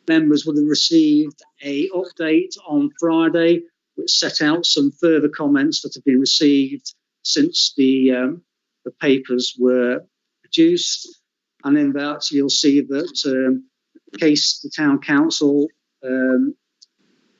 members would have received an update on Friday, which set out some further comments that have been received since the papers were produced. And in that, you'll see that the town council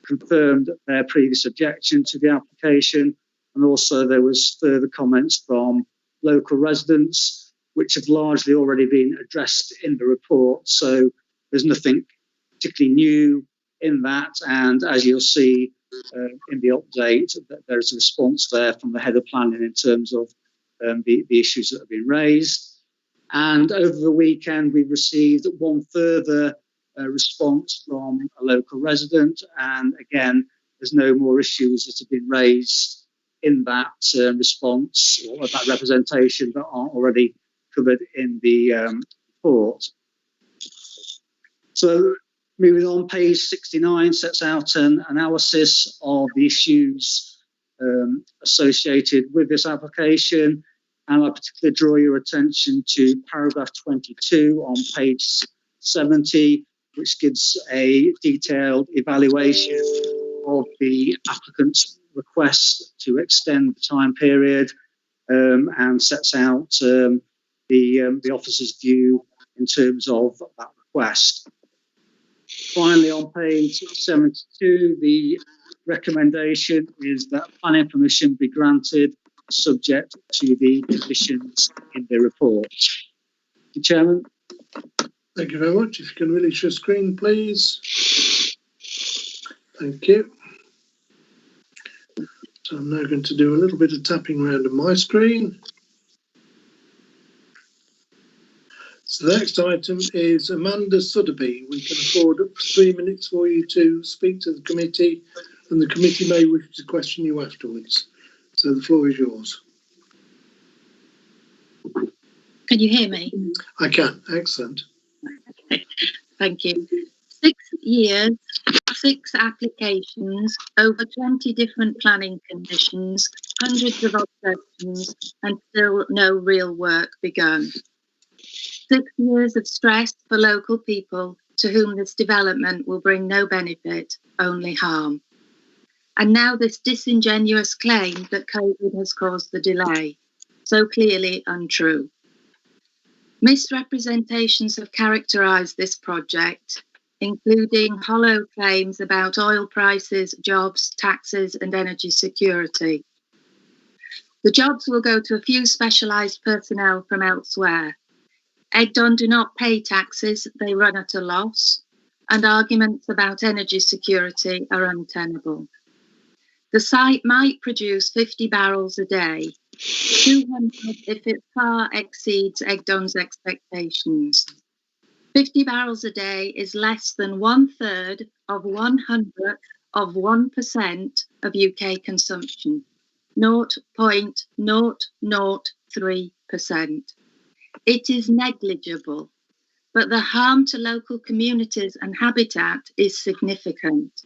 confirmed their previous objection to the application, and also there was further comments from local residents, which have largely already been addressed in the report. So there's nothing particularly new in that, and as you'll see in the update, that there's a response there from the head of planning in terms of the issues that have been raised. And over the weekend, we received one further response from a local resident, and again, there's no more issues that have been raised in that response or that representation that aren't already covered in the report. So moving on, page 69 sets out an analysis of the issues associated with this application, and I particularly draw your attention to paragraph 22 on page 70, which gives a detailed evaluation of the applicant's request to extend the time period, and sets out the officer's view in terms of that request. Finally, on page 72, the recommendation is that planning permission be granted subject to the conditions in the report. Mr. Chairman. Thank you very much. If you can release your screen, please. Thank you. So I'm now going to do a little bit of tapping around on my screen. So the next item is Amanda Sudderby. We can afford up to 3 minutes for you to speak to the committee, and the committee may wish to question you afterwards. So the floor is yours. Can you hear me? I can. Excellent. Thank you. 6 years, 6 applications, over 20 different planning conditions, hundreds of objections, and still no real work begun. 6 years of stress for local people to whom this development will bring no benefit, only harm. And now this disingenuous claim that COVID has caused the delay, so clearly untrue. Misrepresentations have characterised this project, including hollow claims about oil prices, jobs, taxes and energy security. The jobs will go to a few specialised personnel from elsewhere. Egdon do not pay taxes, they run at a loss, and arguments about energy security are untenable. The site might produce 50 barrels a day, 200 if it far exceeds Egdon's expectations. 50 barrels a day is less than 1/3 of 1/100th of 1% of UK consumption, 0.003%. It is negligible, but the harm to local communities and habitat is significant.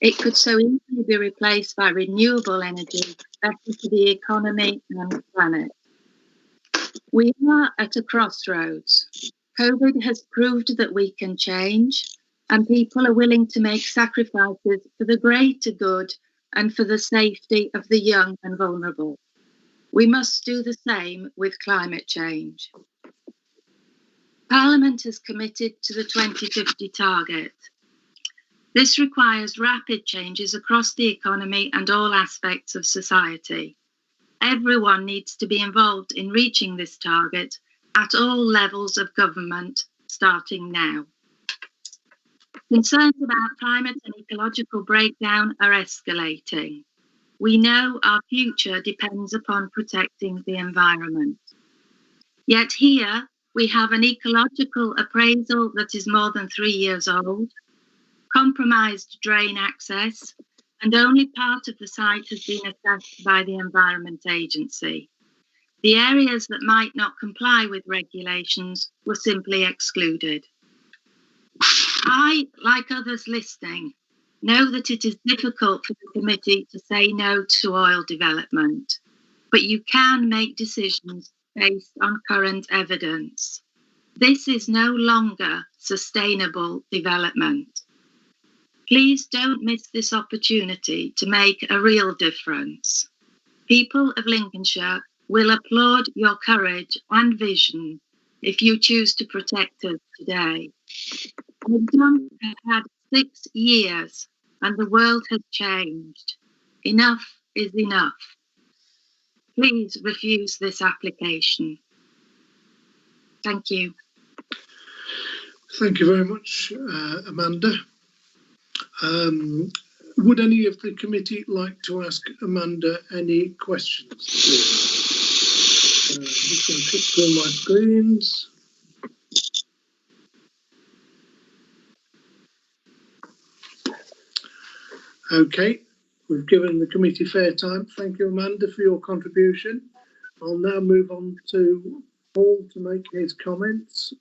It could so easily be replaced by renewable energy, better for the economy and the planet. We are at a crossroads. COVID has proved that we can change, and people are willing to make sacrifices for the greater good and for the safety of the young and vulnerable. We must do the same with climate change. Parliament has committed to the 2050 target. This requires rapid changes across the economy and all aspects of society. Everyone needs to be involved in reaching this target at all levels of government, starting now. Concerns about climate and ecological breakdown are escalating. We know our future depends upon protecting the environment. Yet here we have an ecological appraisal that is more than 3 years old, compromised drain access, and only part of the site has been assessed by the Environment Agency. The areas that might not comply with regulations were simply excluded. I, like others listening, know that it is difficult for the committee to say no to oil development, but you can make decisions based on current evidence. This is no longer sustainable development. Please don't miss this opportunity to make a real difference. People of Lincolnshire will applaud your courage and vision if you choose to protect us today. We've had 6 years and the world has changed. Enough is enough. Please refuse this application. Thank you. Thank you very much, Amanda. Would any of the committee like to ask Amanda any questions, please? I'm just going to click through my screens. Okay, we've given the committee fair time. Thank you, Amanda, for your contribution. I'll now move on to Paul to make his comments.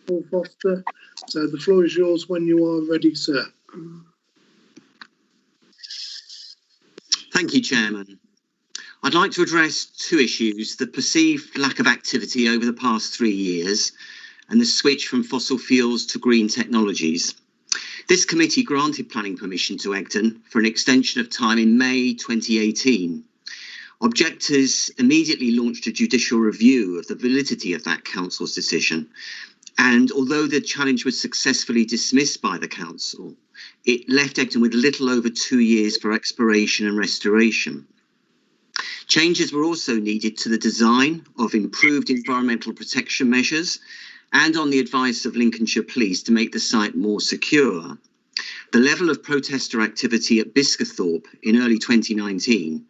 Paul Foster, so the floor is yours when you are ready, sir. Thank you, Chairman. I'd like to address 2 issues: the perceived lack of activity over the past 3 years and the switch from fossil fuels to green technologies. This committee granted planning permission to Egdon for an extension of time in May 2018. Objectors immediately launched a judicial review of the validity of that council's decision, and although the challenge was successfully dismissed by the council, it left Egdon with little over 2 years for exploration and restoration. Changes were also needed to the design of improved environmental protection measures and on the advice of Lincolnshire Police to make the site more secure. The level of protester activity at Biscathorpe in early 2019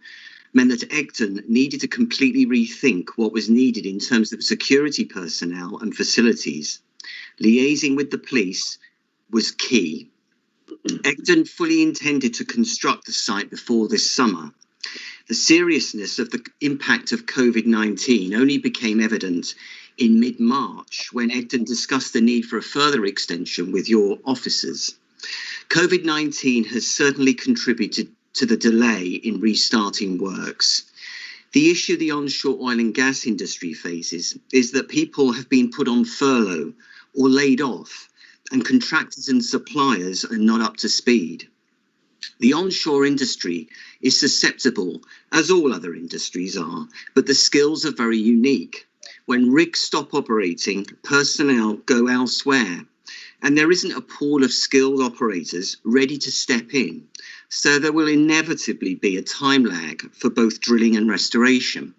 meant that Egdon needed to completely rethink what was needed in terms of security personnel and facilities. Liaising with the police was key. Egdon fully intended to construct the site before this summer. The seriousness of the impact of COVID-19 only became evident in mid-March when Egdon discussed the need for a further extension with your officers. COVID-19 has certainly contributed to the delay in restarting works. The issue the onshore oil and gas industry faces is that people have been put on furlough or laid off, and contractors and suppliers are not up to speed. The onshore industry is susceptible, as all other industries are, but the skills are very unique. When rigs stop operating, personnel go elsewhere, and there isn't a pool of skilled operators ready to step in, so there will inevitably be a time lag for both drilling and restoration.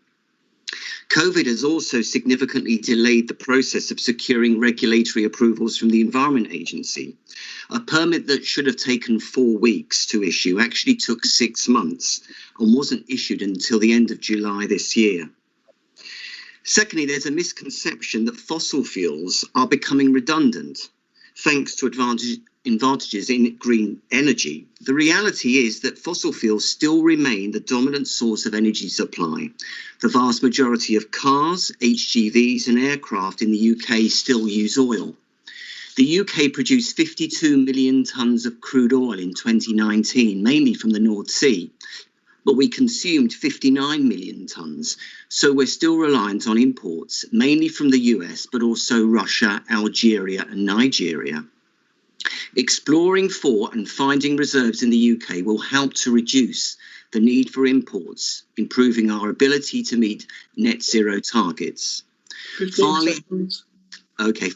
COVID has also significantly delayed the process of securing regulatory approvals from the Environment Agency. A permit that should have taken 4 weeks to issue actually took 6 months and wasn't issued until the end of July this year. Secondly, there's a misconception that fossil fuels are becoming redundant thanks to advantages in green energy. The reality is that fossil fuels still remain the dominant source of energy supply. The vast majority of cars, HGVs and aircraft in the UK still use oil. The UK produced 52 million tonnes of crude oil in 2019, mainly from the North Sea, but we consumed 59 million tonnes, so we're still reliant on imports, mainly from the US, but also Russia, Algeria and Nigeria. Exploring for and finding reserves in the UK will help to reduce the need for imports, improving our ability to meet net zero targets. 15 seconds.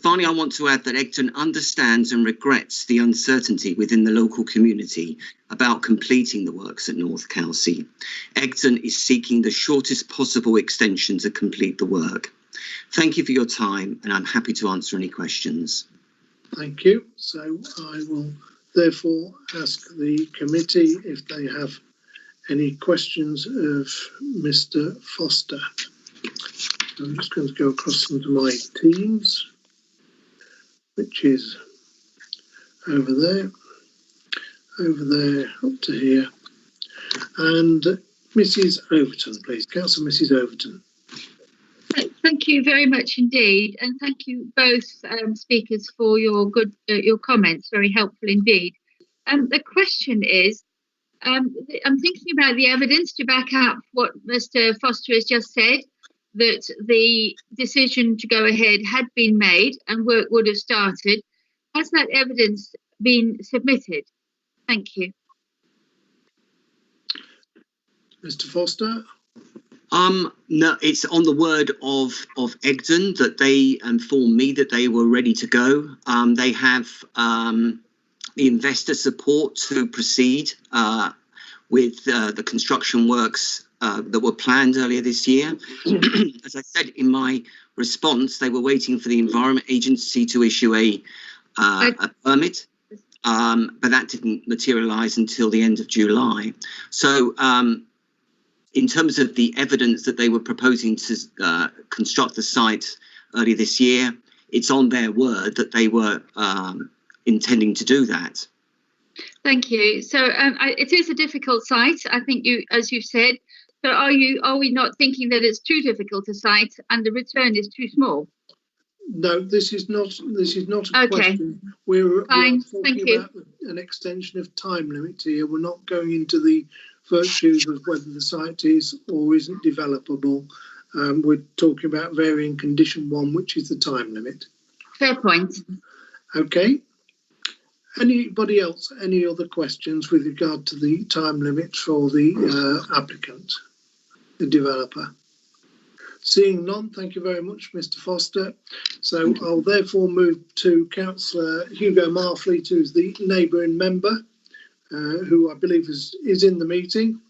Finally, I want to add that Egton understands and regrets the uncertainty within the local community about completing the works at North Kelsey. Egton is seeking the shortest possible extension to complete the work. Thank you for your time, and I'm happy to answer any questions. Thank you. So I will therefore ask the committee if they have any questions of Mr. Foster. I'm just going to go across into my Teams, which is over there, up to here. And Mrs. Overton, please. Councillor Mrs. Overton. Thank you very much indeed, and thank you both speakers for your your comments. Very helpful indeed. The question is, I'm thinking about the evidence to back up what Mr. Foster has just said, that the decision to go ahead had been made and work would have started. Has that evidence been submitted? Thank you. Mr. Foster? No, it's on the word of Egton that they informed me that they were ready to go. They have the investor support to proceed with the construction works that were planned earlier this year. As I said in my response, they were waiting for the Environment Agency to issue a permit, but that didn't materialise until the end of July. So in terms of the evidence that they were proposing to construct the site earlier this year, it's on their word that they were intending to do that. Thank you. So it is a difficult site, I think, as you've said. So are we not thinking that it's too difficult a site and the return is too small? No, this is not a question. We're talking about an extension of time limit here. We're not going into the virtues of whether the site is or isn't developable. We're talking about varying condition 1, which is the time limit. Fair point. Okay. Anybody else? Any other questions with regard to the time limit for the applicant, the developer? Seeing none, thank you very much, Mr. Foster. So I'll therefore move to Councillor Hugo Marfleet, who's the neighbouring member, who I believe is in the meeting.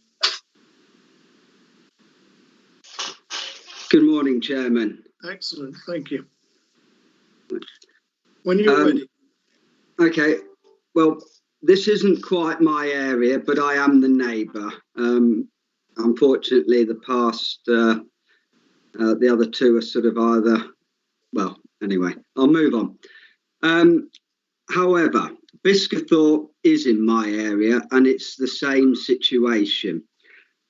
Good morning, Chairman. Excellent, thank you. When you're ready. Okay, well, this isn't quite my area, but I am the neighbour. Unfortunately, the other two are sort of either, well, anyway, I'll move on. However, Biscathorpe is in my area and it's the same situation.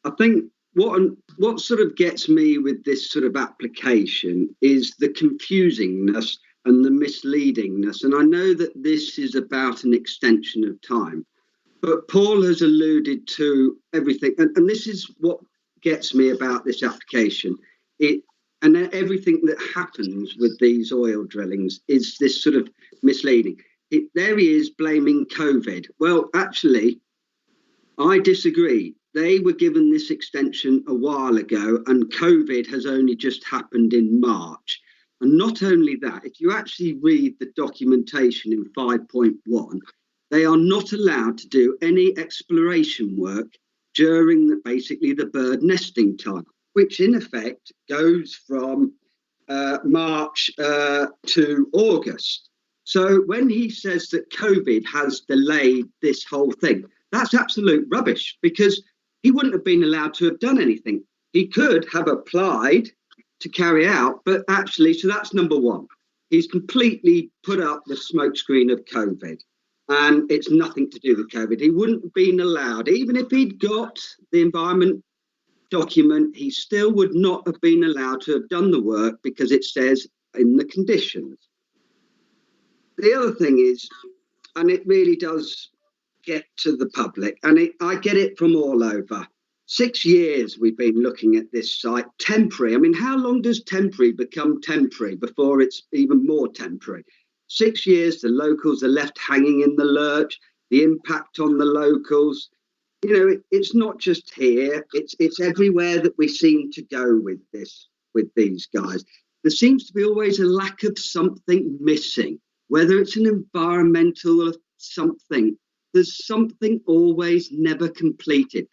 I think what sort of gets me with this sort of application is the confusingness and the misleadingness. And I know that this is about an extension of time, but Paul has alluded to everything. And this is what gets me about this application. And everything that happens with these oil drillings is this sort of misleading. There he is blaming COVID. Well, actually, I disagree. They were given this extension a while ago and COVID has only just happened in March. And not only that, if you actually read the documentation in 5.1, they are not allowed to do any exploration work during basically the bird nesting time, which in effect goes from March to August. So when he says that COVID has delayed this whole thing, that's absolute rubbish because he wouldn't have been allowed to have done anything. He could have applied to carry out, but actually, so that's number one. He's completely put up the smokescreen of COVID and it's nothing to do with COVID. He wouldn't have been allowed, even if he'd got the environment document, he still would not have been allowed to have done the work because it says in the conditions. The other thing is, and it really does get to the public, and I get it from all over. 6 years we've been looking at this site, temporary. I mean, how long does temporary become temporary before it's even more temporary? 6 years, the locals are left hanging in the lurch, the impact on the locals. You know, it's not just here, it's everywhere that we seem to go with this, with these guys. There seems to be always a lack of something missing, whether it's an environmental or something. There's something always never completed.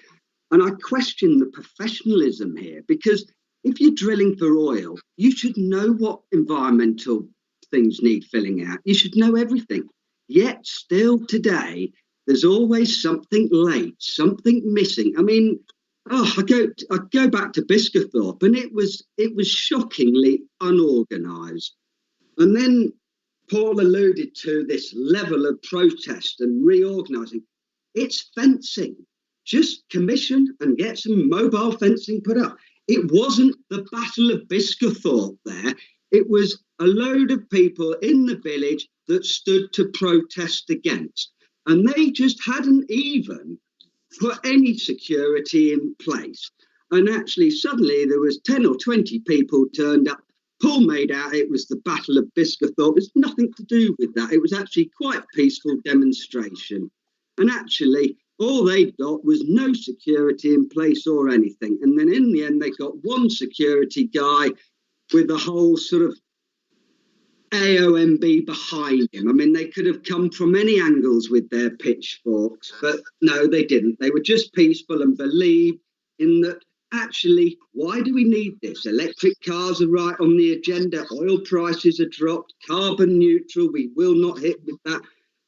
And I question the professionalism here, because if you're drilling for oil, you should know what environmental things need filling out. You should know everything. Yet still today, there's always something late, something missing. I mean, I go back to Biscathorpe, and it was shockingly unorganised. And then Paul alluded to this level of protest and reorganising. It's fencing. Just commission and get some mobile fencing put up. It wasn't the Battle of Biscathorpe there. It was a load of people in the village that stood to protest against. And they just hadn't even put any security in place. And actually, suddenly there was 10 or 20 people turned up. Paul made out it was the Battle of Biscathorpe. There's nothing to do with that. It was actually quite a peaceful demonstration. And actually, all they got was no security in place or anything. And then in the end, they got one security guy with the whole sort of AOMB behind him. I mean, they could have come from any angles with their pitchforks, but no, they didn't. They were just peaceful and believed in that. Actually, why do we need this? Electric cars are right on the agenda. Oil prices are dropped. Carbon neutral. We will not hit with that.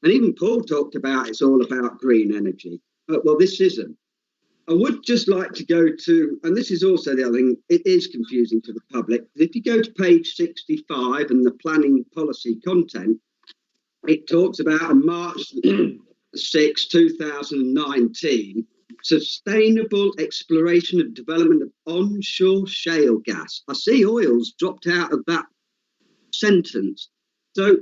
And even Paul talked about it's all about green energy. Well, this isn't. I would just like to go to, and this is also the other thing, it is confusing to the public. If you go to page 65 and the planning policy content, it talks about on March 6, 2019, sustainable exploration and development of onshore shale gas. I see oil's dropped out of that sentence. So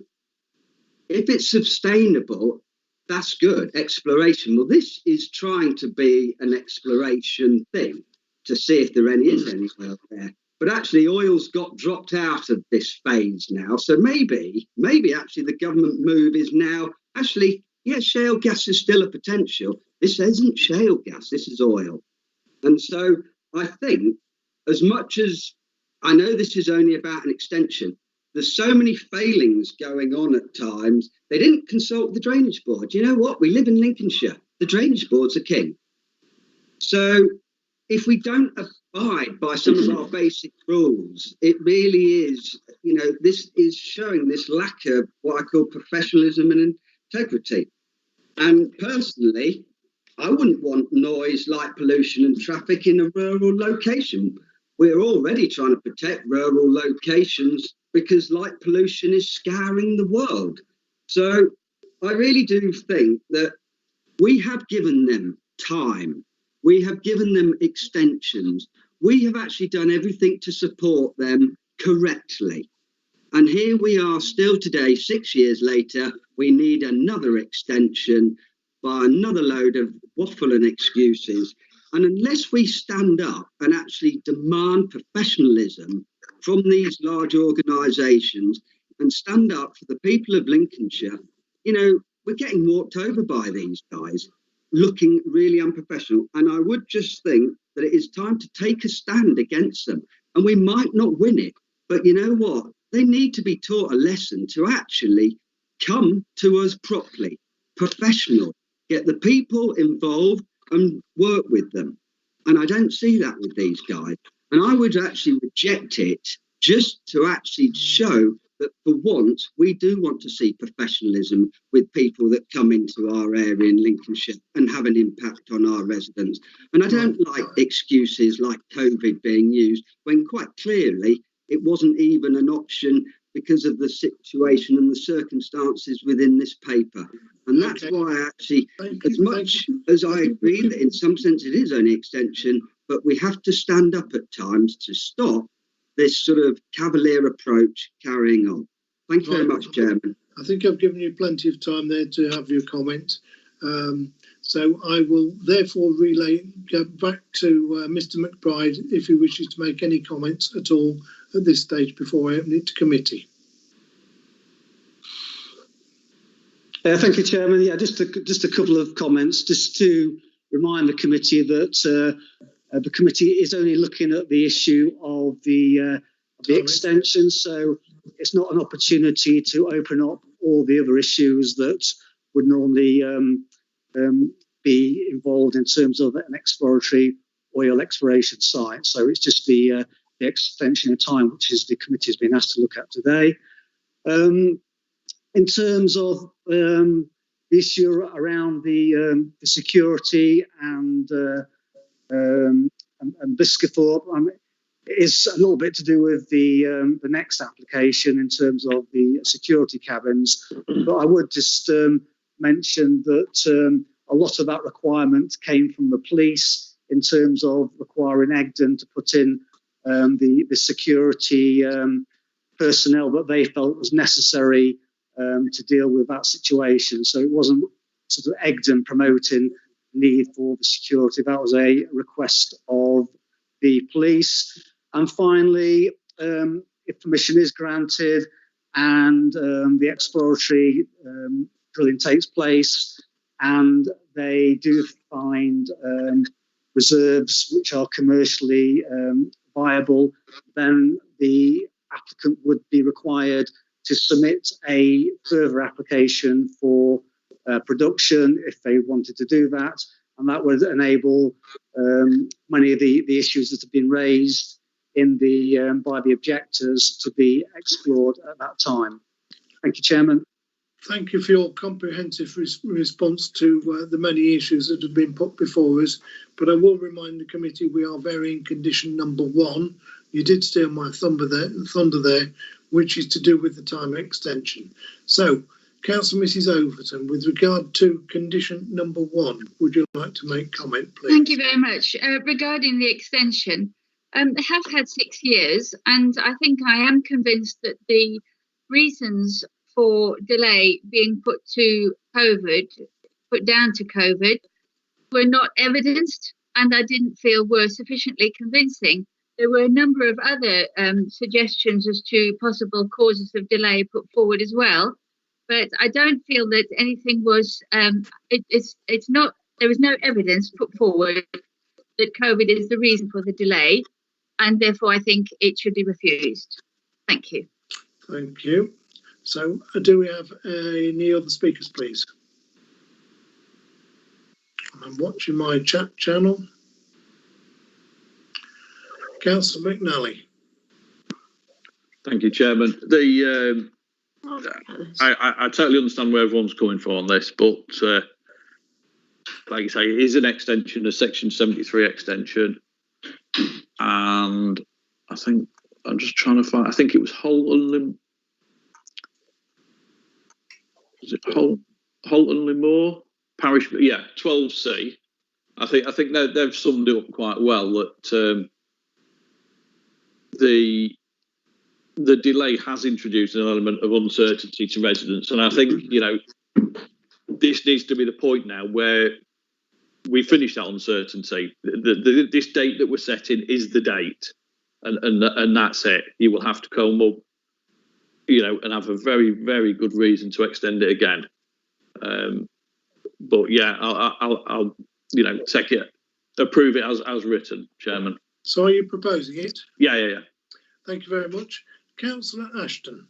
if it's sustainable, that's good. Exploration. Well, this is trying to be an exploration thing to see if there is any oil there. But actually, oil's got dropped out of this phase now. So maybe actually the government move is now actually, yeah, shale gas is still a potential. This isn't shale gas. This is oil. And so I think, as much as I know this is only about an extension, there's so many failings going on at times. They didn't consult the drainage board. You know what? We live in Lincolnshire. The drainage board's a king. So if we don't abide by some of our basic rules, it really is, you know, this is showing this lack of what I call professionalism and integrity. And personally, I wouldn't want noise, light pollution and traffic in a rural location. We're already trying to protect rural locations because light pollution is scouring the world. So I really do think that we have given them time. We have given them extensions. We have actually done everything to support them correctly. And here we are still today, 6 years later, we need another extension by another load of waffle and excuses. And unless we stand up and actually demand professionalism from these large organisations and stand up for the people of Lincolnshire, you know, we're getting walked over by these guys, looking really unprofessional. And I would just think that it is time to take a stand against them. And we might not win it, but you know what? They need to be taught a lesson to actually come to us properly, professional, get the people involved and work with them. And I don't see that with these guys. And I would actually reject it just to actually show that for once, we do want to see professionalism with people that come into our area in Lincolnshire and have an impact on our residents. And I don't like excuses like COVID being used when quite clearly it wasn't even an option because of the situation and the circumstances within this paper. And that's why actually, as much as I agree that in some sense it is only extension, but we have to stand up at times to stop this sort of cavalier approach carrying on. Thank you very much, Chairman. I think I've given you plenty of time there to have your comment. So I will therefore go back to Mr. McBride if he wishes to make any comments at all at this stage before I open it to committee. Thank you, Chairman. Yeah, just a couple of comments, just to remind the committee that the committee is only looking at the issue of the extension, so it's not an opportunity to open up all the other issues that would normally be involved in terms of an exploratory oil exploration site. So it's just the extension of time, which is the committee has been asked to look at today. In terms of the issue around the security and Biscathorpe, it is a little bit to do with the next application in terms of the security cabins. But I would just mention that a lot of that requirement came from the police in terms of requiring Egdon to put in the security personnel that they felt was necessary to deal with that situation. So it wasn't sort of Egdon promoting the need for the security. That was a request of the police. And finally, if permission is granted and the exploratory drilling takes place and they do find reserves which are commercially viable, then the applicant would be required to submit a further application for production if they wanted to do that, and that would enable many of the issues that have been raised in by the objectors to be explored at that time. Thank you, Chairman. Thank you for your comprehensive response to the many issues that have been put before us. But I will remind the committee we are varying condition number 1. You did steal my thunder there, which is to do with the time extension. So, Councillor Mrs Overton, with regard to condition number 1, would you like to make comment, please? Thank you very much. Regarding the extension, they have had 6 years, and I think I am convinced that the reasons for delay being put down to COVID, were not evidenced, and I didn't feel were sufficiently convincing. There were a number of other suggestions as to possible causes of delay put forward as well, but I don't feel that anything was. It's not. There is no evidence put forward that COVID is the reason for the delay, and therefore I think it should be refused. Thank you. Thank you. So, do we have any other speakers, please? I'm watching my chat channel. Councillor McNally. Thank you, Chairman. I totally understand where everyone's coming from on this, but like I say, it is an extension, a Section 73 extension, and I think I'm just trying to find. I think it was Holt and Limor Parish? Yeah, 12C. I think they've summed it up quite well. That the delay has introduced an element of uncertainty to residents, and I think this needs to be the point now where we finish that uncertainty. This date that we're setting is the date, and that's it. You will have to come up, and have a very, very good reason to extend it again. But yeah, I'll take it, approve it as written, Chairman. So are you proposing it? Yeah. Thank you very much. Councillor Ashton.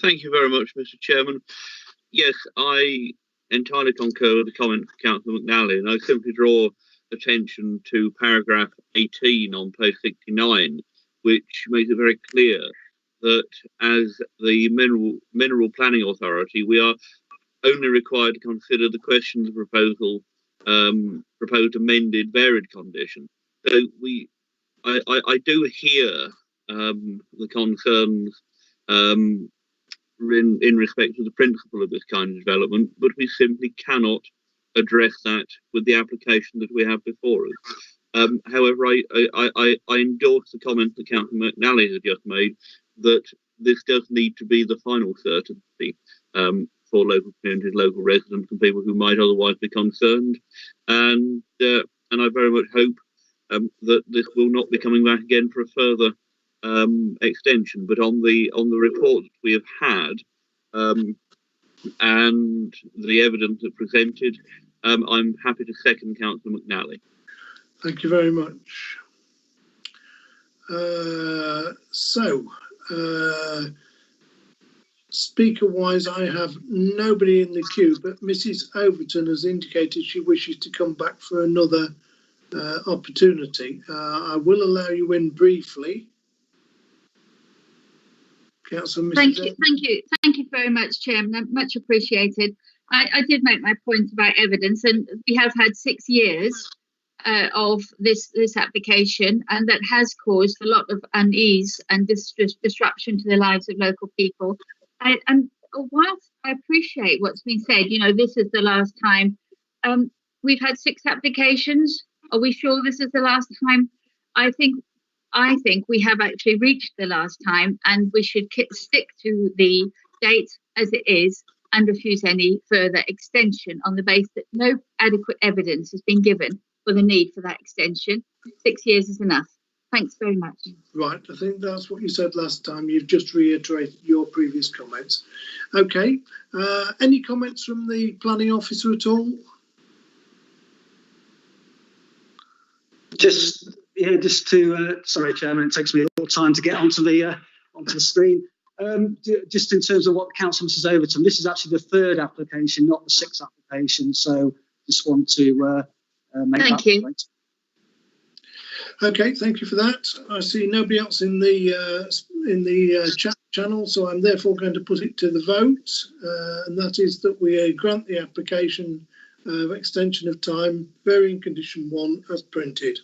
Thank you very much, Mr. Chairman. Yes, I entirely concur with the comment of Councillor McNally, and I simply draw attention to paragraph 18 on page 69, which makes it very clear that as the Mineral Planning Authority, we are only required to consider the questions of proposed amended varied condition. So I do hear the concerns in respect to the principle of this kind of development, but we simply cannot address that with the application that we have before us. However, I endorse the comment that Councillor McNally has just made, that this does need to be the final certainty for local communities, local residents, and people who might otherwise be concerned. And I very much hope that this will not be coming back again for a further extension. But on the report that we have had, and the evidence that presented, I'm happy to second Councillor McNally. Thank you very much. Speaker-wise, I have nobody in the queue, but Mrs. Overton has indicated she wishes to come back for another opportunity. I will allow you in briefly. Councillor, Thank you very much, Chairman. Much appreciated. I did make my point about evidence, and we have had 6 years of this application, and that has caused a lot of unease and disruption to the lives of local people. And whilst I appreciate what's been said, you know, this is the last time. We've had 6 applications. Are we sure this is the last time? I think we have actually reached the last time, and we should stick to the date as it is and refuse any further extension on the basis that no adequate evidence has been given for the need for that extension. 6 years is enough. Thanks very much. Right, I think that's what you said last time. You've just reiterated your previous comments. Okay, any comments from the planning officer at all? Just to sorry, Chairman, it takes me a little time to get onto the screen. Just in terms of what Councillor Mrs. Overton, this is actually the 3rd application, not the 6th application. So just want to make that point. Okay, thank you for that. I see nobody else in the chat channel, so I'm therefore going to put it to the vote, and that is that we grant the application of extension of time, varying condition 1 as printed.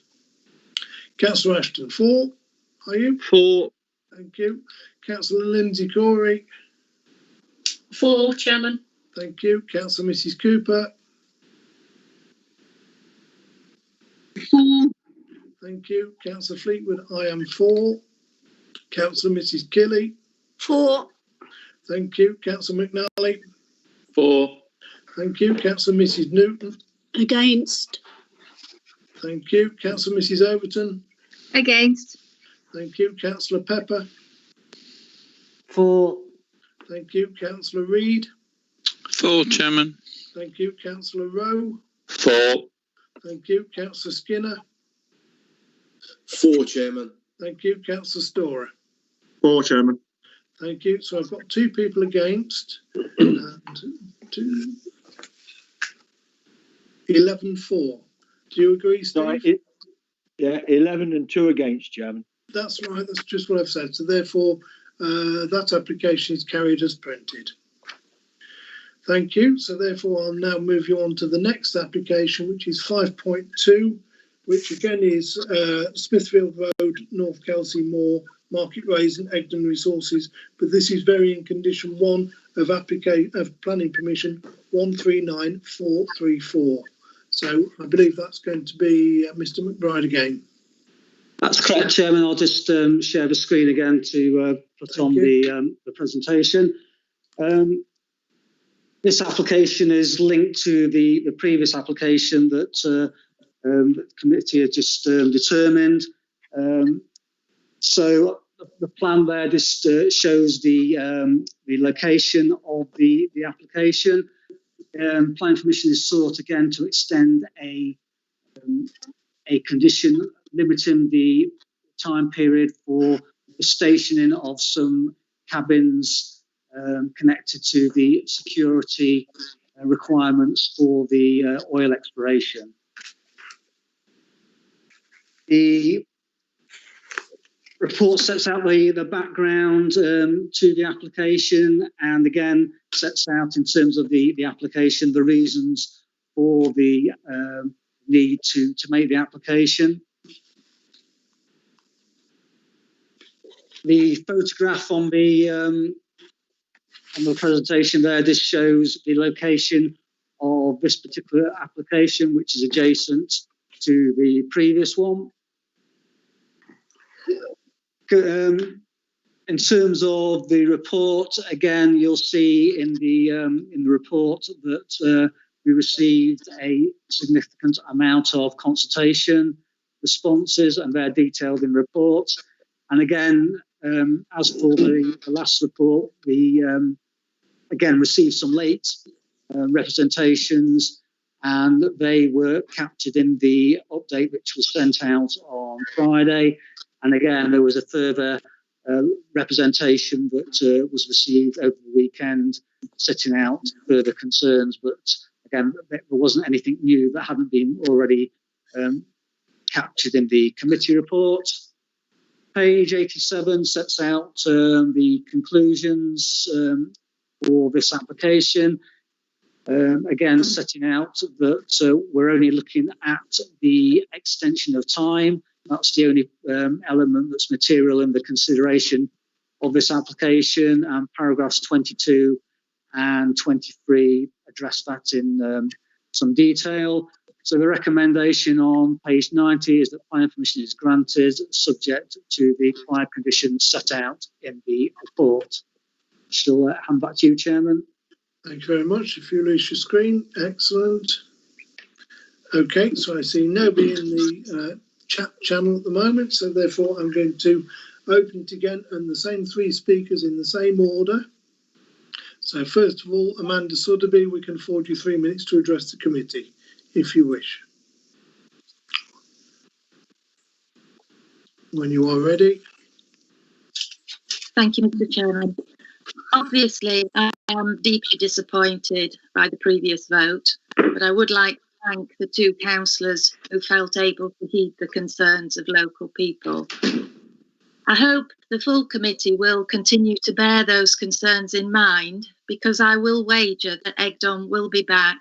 Councillor Ashton, 4. Are you? 4. Thank you. Councillor Lindsay Corey. 4, Chairman. Thank you. Councillor Mrs. Cooper. 4. Thank you. Councillor Fleetwood, I am 4. Councillor Mrs. Kelly. 4. Thank you. Councillor McNally. 4. Thank you. Councillor Mrs. Newton. Against. Thank you. Councillor Mrs. Overton. Against. Thank you. Councillor Pepper. 4. Thank you. Councillor Reid. 4, Chairman. Thank you. Councillor Rowe. 4. Thank you. Councillor Skinner. 4, Chairman. Thank you. Councillor Storer. 4, Chairman. Thank you. So I've got 2 people against and 11-4. Do you agree, Steve? No, yeah, 11 and 2 against, Chairman. That's right. That's just what I've said. So therefore, that application is carried as printed. Thank you. So therefore, I'll now move you on to the next application, which is 5.2, which again is Smithfield Road, North Kelsey Moor, Market Raise and Egdon Resources. But this is varying condition 1 of planning permission 139434. So I believe that's going to be Mr. McBride again. That's correct, Chairman. I'll just share the screen again to put on the presentation. This application is linked to the previous application that the committee had just determined. So the plan there just shows the location of the application. Planning permission is sought again to extend a condition limiting the time period for the stationing of some cabins connected to the security requirements for the oil exploration. The report sets out the background to the application, and again sets out in terms of the application the reasons for the need to make the application. The photograph on the presentation there, this shows the location of this particular application, which is adjacent to the previous one. In terms of the report, again, you'll see in the report that we received a significant amount of consultation responses, and they're detailed in reports. And again, as for the last report, again received some late representations, and they were captured in the update which was sent out on Friday. And again, there was a further representation that was received over the weekend, setting out further concerns. But again, there wasn't anything new that hadn't been already captured in the committee report. Page 87 sets out the conclusions for this application. Again, setting out that we're only looking at the extension of time. That's the only element that's material in the consideration of this application. And paragraphs 22 and 23 address that in some detail. So the recommendation on page 90 is that planning permission is granted subject to the required conditions set out in the report. Shall I hand back to you, Chairman? Thank you very much. If you release your screen, excellent. Okay, so I see nobody in the chat channel at the moment, so therefore I'm going to open it again, and the same three speakers in the same order. So first of all, Amanda Sotheby, we can afford you 3 minutes to address the committee, if you wish. When you are ready. Thank you, Mr. Chairman. Obviously, I am deeply disappointed by the previous vote, but I would like to thank the two councillors who felt able to heed the concerns of local people. I hope the full committee will continue to bear those concerns in mind, because I will wager that Egdon will be back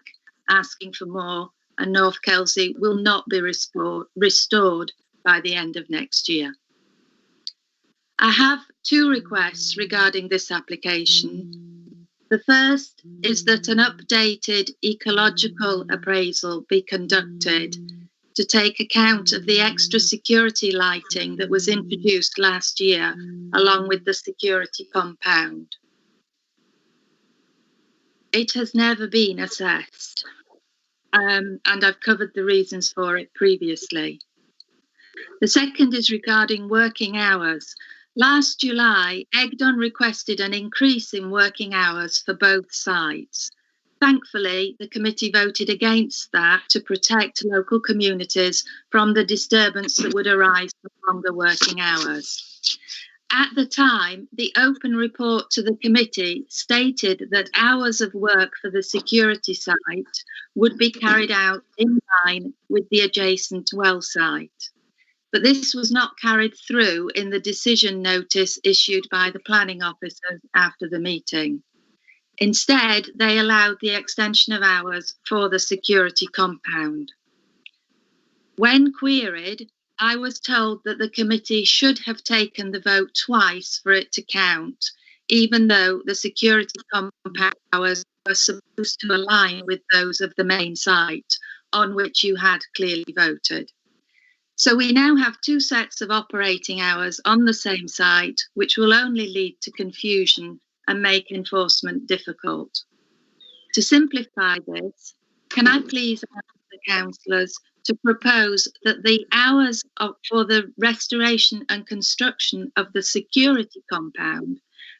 asking for more, and North Kelsey will not be restored by the end of next year. I have two requests regarding this application. The first is that an updated ecological appraisal be conducted to take account of the extra security lighting that was introduced last year along with the security compound. It has never been assessed, and I've covered the reasons for it previously. The second is regarding working hours. Last July, Egdon requested an increase in working hours for both sites. Thankfully, the committee voted against that to protect local communities from the disturbance that would arise from longer working hours. At the time, the open report to the committee stated that hours of work for the security site would be carried out in line with the adjacent well site. But this was not carried through in the decision notice issued by the planning officers after the meeting. Instead, they allowed the extension of hours for the security compound. When queried, I was told that the committee should have taken the vote twice for it to count, even though the security compound hours were supposed to align with those of the main site, on which you had clearly voted. So we now have two sets of operating hours on the same site, which will only lead to confusion and make enforcement difficult. To simplify this, can I please ask the councillors to propose that the hours for the restoration and construction of the security compound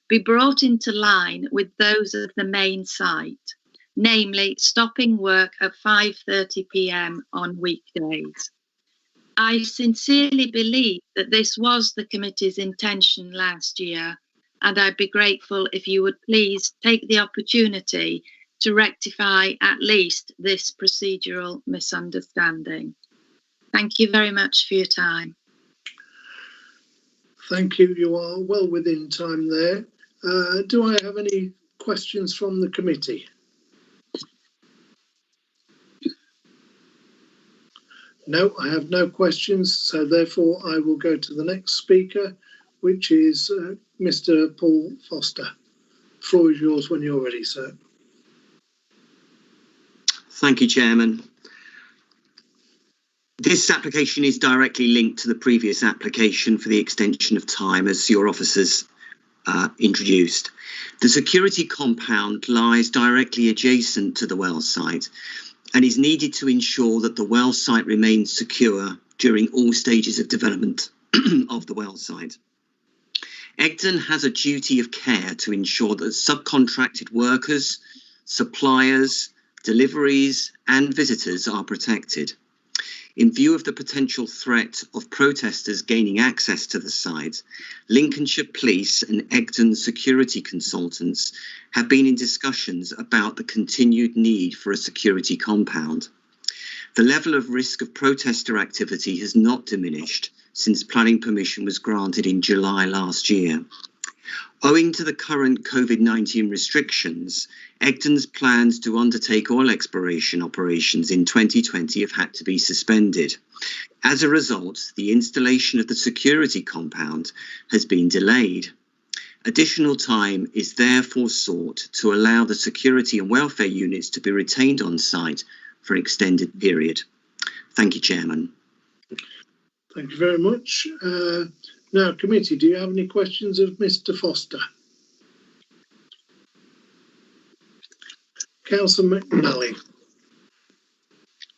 be brought into line with those of the main site, namely stopping work at 5:30 p.m. on weekdays. I sincerely believe that this was the committee's intention last year, and I'd be grateful if you would please take the opportunity to rectify at least this procedural misunderstanding. Thank you very much for your time. Thank you. You are well within time there. Do I have any questions from the committee? No, I have no questions, so therefore I will go to the next speaker, which is Mr. Paul Foster. The floor is yours when you're ready, sir. Thank you, Chairman. This application is directly linked to the previous application for the extension of time, as your officers introduced. The security compound lies directly adjacent to the well site and is needed to ensure that the well site remains secure during all stages of development of the well site. Egdon has a duty of care to ensure that subcontracted workers, suppliers, deliveries and visitors are protected. In view of the potential threat of protesters gaining access to the site, Lincolnshire Police and Egdon security consultants have been in discussions about the continued need for a security compound. The level of risk of protester activity has not diminished since planning permission was granted in July last year. Owing to the current COVID-19 restrictions, Egdon's plans to undertake oil exploration operations in 2020 have had to be suspended. As a result, the installation of the security compound has been delayed. Additional time is therefore sought to allow the security and welfare units to be retained on site for an extended period. Thank you, Chairman. Thank you very much. Now, committee, do you have any questions of Mr. Foster? Councillor McNally.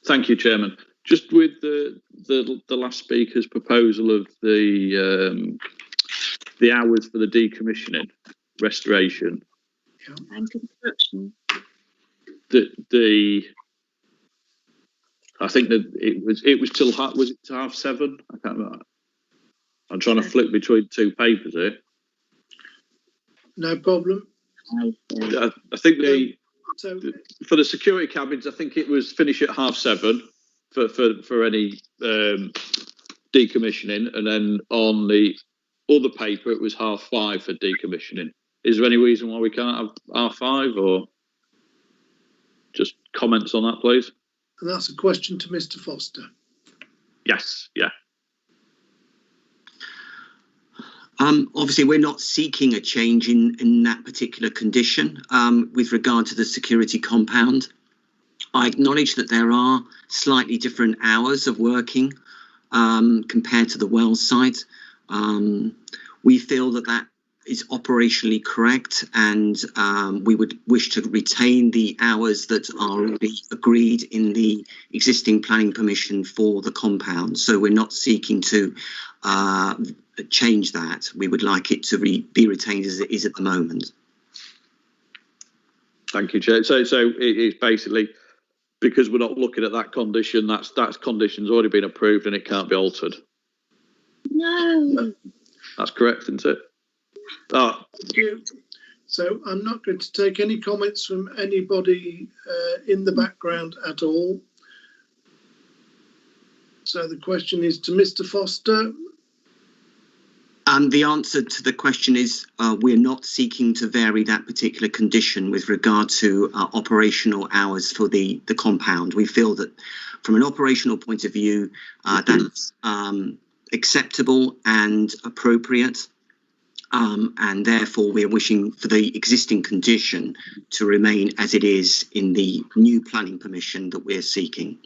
Thank you, Chairman. Just with the last speaker's proposal of the hours for the decommissioning, restoration, And construction. I think that it was till was it till 7:30? I can't remember. I'm trying to flip between two papers here. No problem. I think for the security cabins, I think it was finish at 7:30 for any decommissioning, and then on the other paper it was 5:30 for decommissioning. Is there any reason why we can't have 5:30, or just comments on that, please? And that's a question to Mr. Foster. Yes, yeah. Obviously, we're not seeking a change in that particular condition with regard to the security compound. I acknowledge that there are slightly different hours of working compared to the well site. We feel that that is operationally correct, and we would wish to retain the hours that are already agreed in the existing planning permission for the compound. So we're not seeking to change that. We would like it to be retained as it is at the moment. Thank you, Chair. So it's basically because we're not looking at that condition. That condition's already been approved and it can't be altered. No. That's correct, isn't it? Oh. Thank you. So I'm not going to take any comments from anybody in the background at all. So the question is to Mr. Foster. The answer to the question is we're not seeking to vary that particular condition with regard to operational hours for the compound. We feel that from an operational point of view, that's acceptable and appropriate. And therefore, we're wishing for the existing condition to remain as it is in the new planning permission that we're seeking.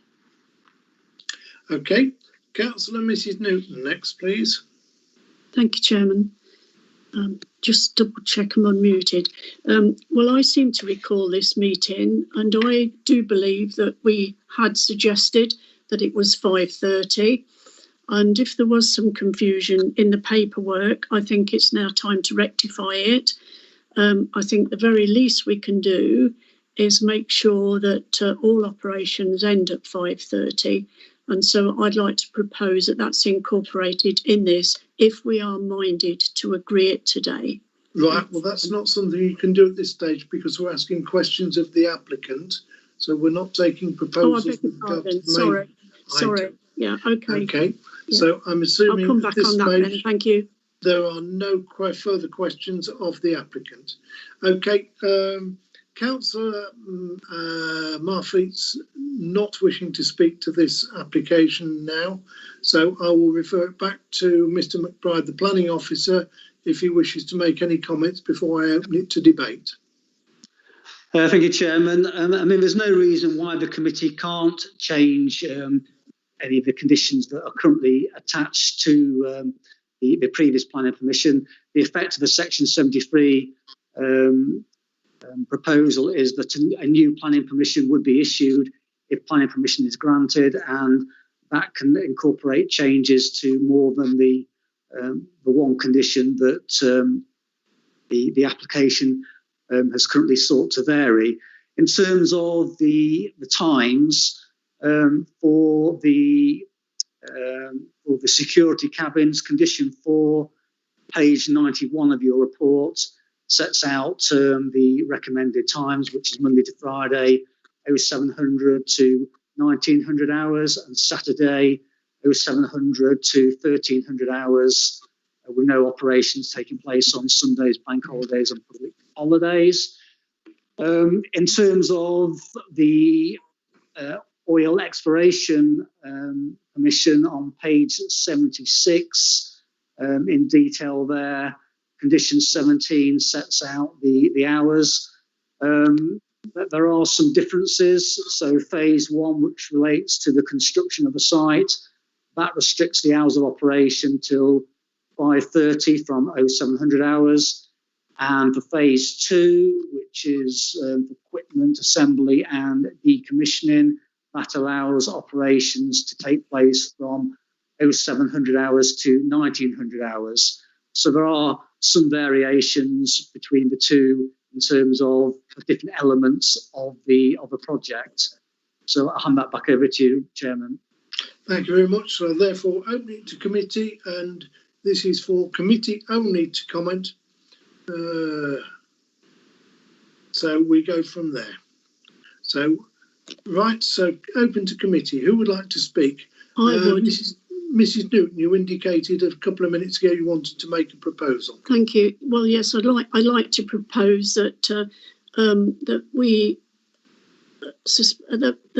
Okay. Councillor Mrs. Newton, next, please. Thank you, Chairman. Just double check I'm unmuted. Well, I seem to recall this meeting, and I do believe that we had suggested that it was 5:30. And if there was some confusion in the paperwork, I think it's now time to rectify it. I think the very least we can do is make sure that all operations end at 5:30. And so I'd like to propose that that's incorporated in this if we are minded to agree it today. Right, well, that's not something you can do at this stage because we're asking questions of the applicant. So we're not taking proposals. Oh, I beg your pardon. Sorry. Yeah, okay. Okay, yeah. So I'm assuming I'll come back on that then. Thank you. There are no further questions of the applicant. Okay, Councillor Marfeet's not wishing to speak to this application now, so I will refer it back to Mr. McBride, the planning officer, if he wishes to make any comments before I open it to debate. Thank you, Chairman. I mean, there's no reason why the committee can't change any of the conditions that are currently attached to the previous planning permission. The effect of the Section 73 proposal is that a new planning permission would be issued if planning permission is granted, and that can incorporate changes to more than the the one condition that the application has currently sought to vary. In terms of the times for the security cabins, condition 4, page 91 of your report sets out the recommended times, which is Monday to Friday, 0700 to 1900 hours, and Saturday, 0700 to 1300 hours, with no operations taking place on Sundays, bank holidays, and public holidays. In terms of the oil exploration permission on page 76, in detail there, condition 17 sets out the hours. There are some differences. So phase 1, which relates to the construction of the site, that restricts the hours of operation till 5:30 from 0700 hours. And for phase 2, which is equipment assembly and decommissioning, that allows operations to take place from 0700 hours to 1900 hours. So there are some variations between the two in terms of different elements of the project. So I'll hand that back over to you, Chairman. Thank you very much. So therefore, open it to committee, and this is for committee only to comment. So we go from there. So, right, so open to committee. Who would like to speak? I would. Mrs. Newton, you indicated a couple of minutes ago you wanted to make a proposal. Thank you. Well, yes, I'd like to propose that that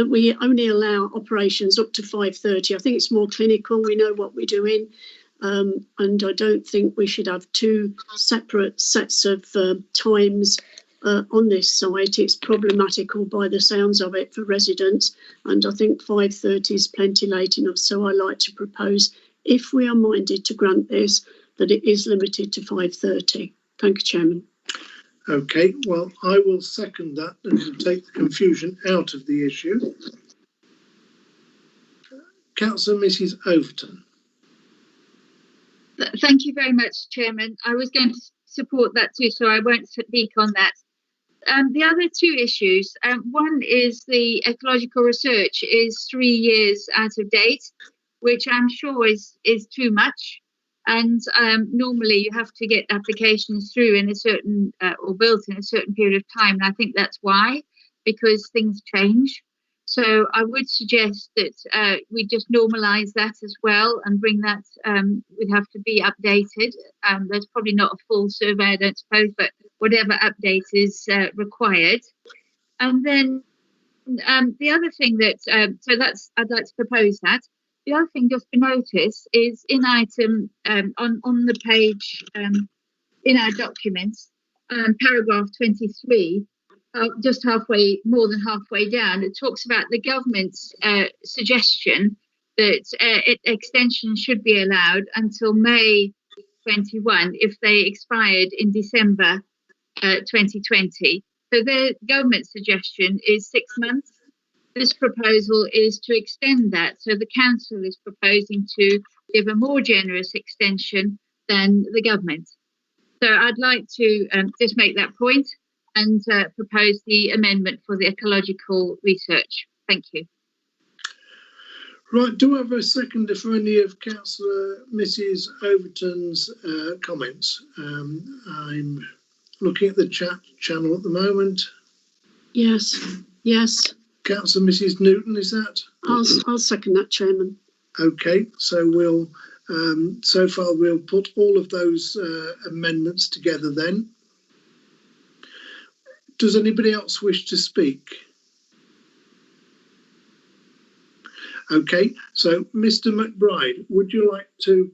we only allow operations up to 5:30. I think it's more clinical. We know what we're doing, and I don't think we should have two separate sets of times on this site. It's problematical by the sounds of it for residents, and I think 5:30 is plenty late enough. So I like to propose, if we are minded to grant this, that it is limited to 5:30. Thank you, Chairman. Okay, well, I will second that and take the confusion out of the issue. Councillor Mrs. Overton. Thank you very much, Chairman. I was going to support that too, so I won't speak on that. The other two issues, one is the ecological research is 3 years out of date, which I'm sure is too much. And normally you have to get applications through in a certain or built in a certain period of time. And I think that's why, because things change. So I would suggest that we just normalise that as well and bring that, would have to be updated. There's probably not a full survey, I don't suppose, but whatever update is required. And then the other thing that, so that's, I'd like to propose that. The other thing just to notice is in item, on the page, in our documents, paragraph 23, just halfway, more than halfway down, it talks about the government's suggestion that extension should be allowed until May 21 if they expired in December 2020. So the government suggestion is 6 months. This proposal is to extend that. So the council is proposing to give a more generous extension than the government. So I'd like to just make that point and propose the amendment for the ecological research. Thank you. Right, do I have a seconder for any of Councillor Mrs. Overton's comments? I'm looking at the chat channel at the moment. Yes, yes. Councillor Mrs. Newton, is that? I'll second that, Chairman. Okay, so we'll so far we'll put all of those amendments together then. Does anybody else wish to speak? Okay, so Mr. McBride, would you like to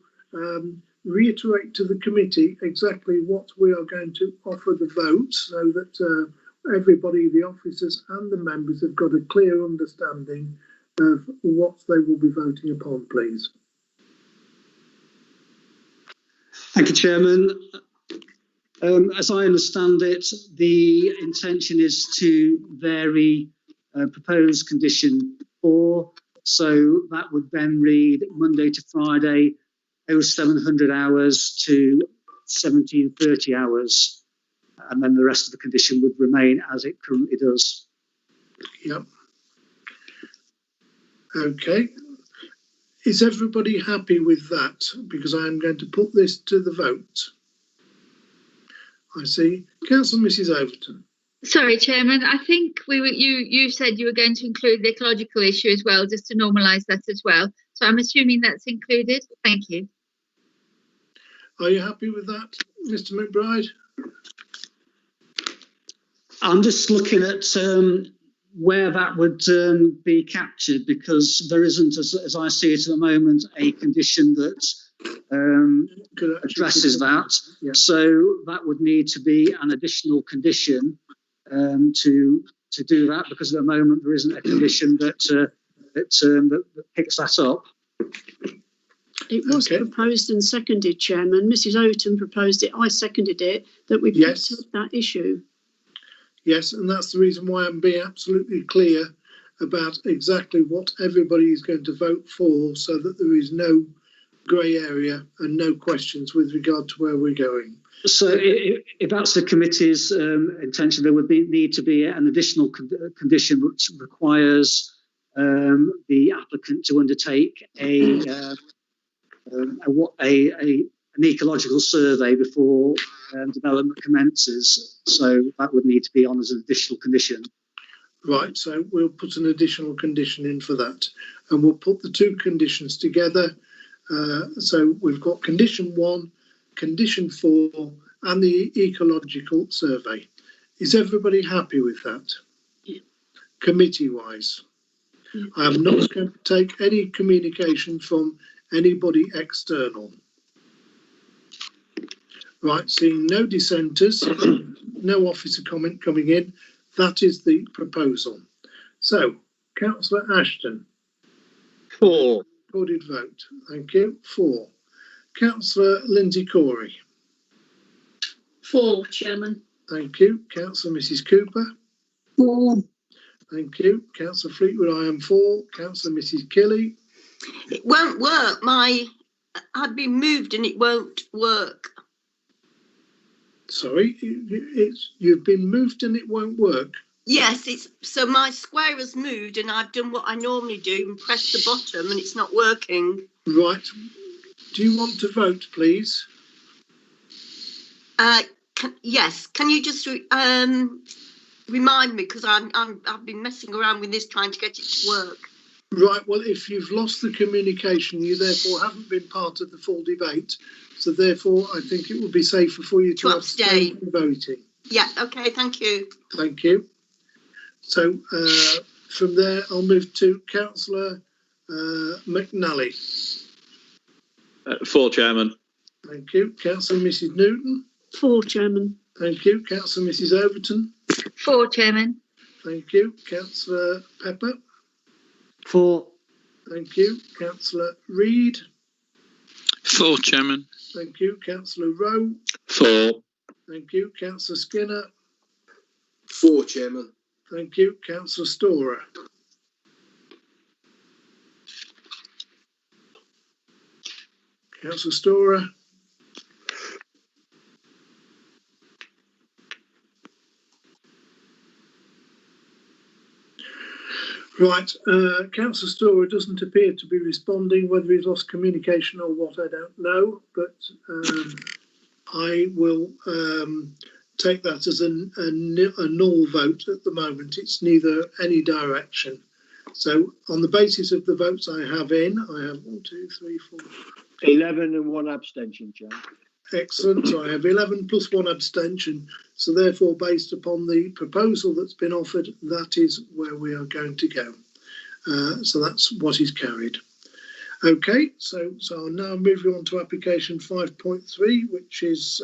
reiterate to the committee exactly what we are going to offer the vote so that everybody, the officers and the members, have got a clear understanding of what they will be voting upon, please? Thank you, Chairman. As I understand it, the intention is to vary proposed condition 4. So that would then read Monday to Friday, 0700 hours to 1730 hours, and then the rest of the condition would remain as it currently does. Yep. Okay. Is everybody happy with that? Because I am going to put this to the vote. I see. Councillor Mrs Overton. Sorry, Chairman. I think you said you were going to include the ecological issue as well, just to normalise that as well. So I'm assuming that's included. Thank you. Are you happy with that, Mr McBride? I'm just looking at where that would be captured, because there isn't, as I see it at the moment, a condition that addresses that. Yeah. So that would need to be an additional condition to do that, because at the moment there isn't a condition that picks that up. It was proposed and seconded, Chairman. Mrs Overton proposed it, I seconded it, that we picked up that issue. Yes, and that's the reason why I'm being absolutely clear about exactly what everybody is going to vote for, so that there is no grey area and no questions with regard to where we're going. So if that's the committee's intention, there would need to be an additional condition which requires the applicant to undertake an ecological survey before development commences. So that would need to be on as an additional condition. Right, so we'll put an additional condition in for that, and we'll put the two conditions together. So we've got condition 1, condition 4, and the ecological survey. Is everybody happy with that? Yeah. Committee-wise? Yeah. I am not going to take any communication from anybody external. Right, seeing no dissenters, no officer comment coming in, that is the proposal. So, Councillor Ashton. 4. Recorded vote. Thank you. 4. Councillor Lindsay Corey. 4, Chairman. Thank you. Councillor Mrs Cooper. 4. Thank you. Councillor Fleetwood, I am 4. Councillor Mrs Kelly. It won't work. I've been moved and it won't work. Sorry, you've been moved and it won't work? Yes, so my square has moved and I've done what I normally do and pressed the bottom and it's not working. Right. Do you want to vote, please? Yes. Can you just remind me, because I've been messing around with this trying to get it to work. Right. Well, if you've lost the communication, you therefore haven't been part of the full debate. So therefore, I think it would be safer for you to abstain from voting. Yeah. Okay. Thank you. Thank you. So from there, I'll move to Councillor McNally. 4, Chairman. Thank you. Councillor Mrs Newton. 4, Chairman. Thank you. Councillor Mrs Overton. 4, Chairman. Thank you. Councillor Pepper. 4. Thank you. Councillor Reid. 4, Chairman. Thank you. Councillor Rowe. 4. Thank you. Councillor Skinner. 4, Chairman. Thank you. Councillor Storer. Councillor Storer. Right, Councillor Storer doesn't appear to be responding. Whether he's lost communication or what, I don't know, but I will take that as a null vote at the moment. It's neither any direction. So on the basis of the votes I have in, I have 1, 2, 3, 4... 11 and 1 abstention, Chair. Excellent. So I have 11 plus 1 abstention. So therefore, based upon the proposal that's been offered, that is where we are going to go. So that's what is carried. Okay, so I'll now move on to application 5.3, which is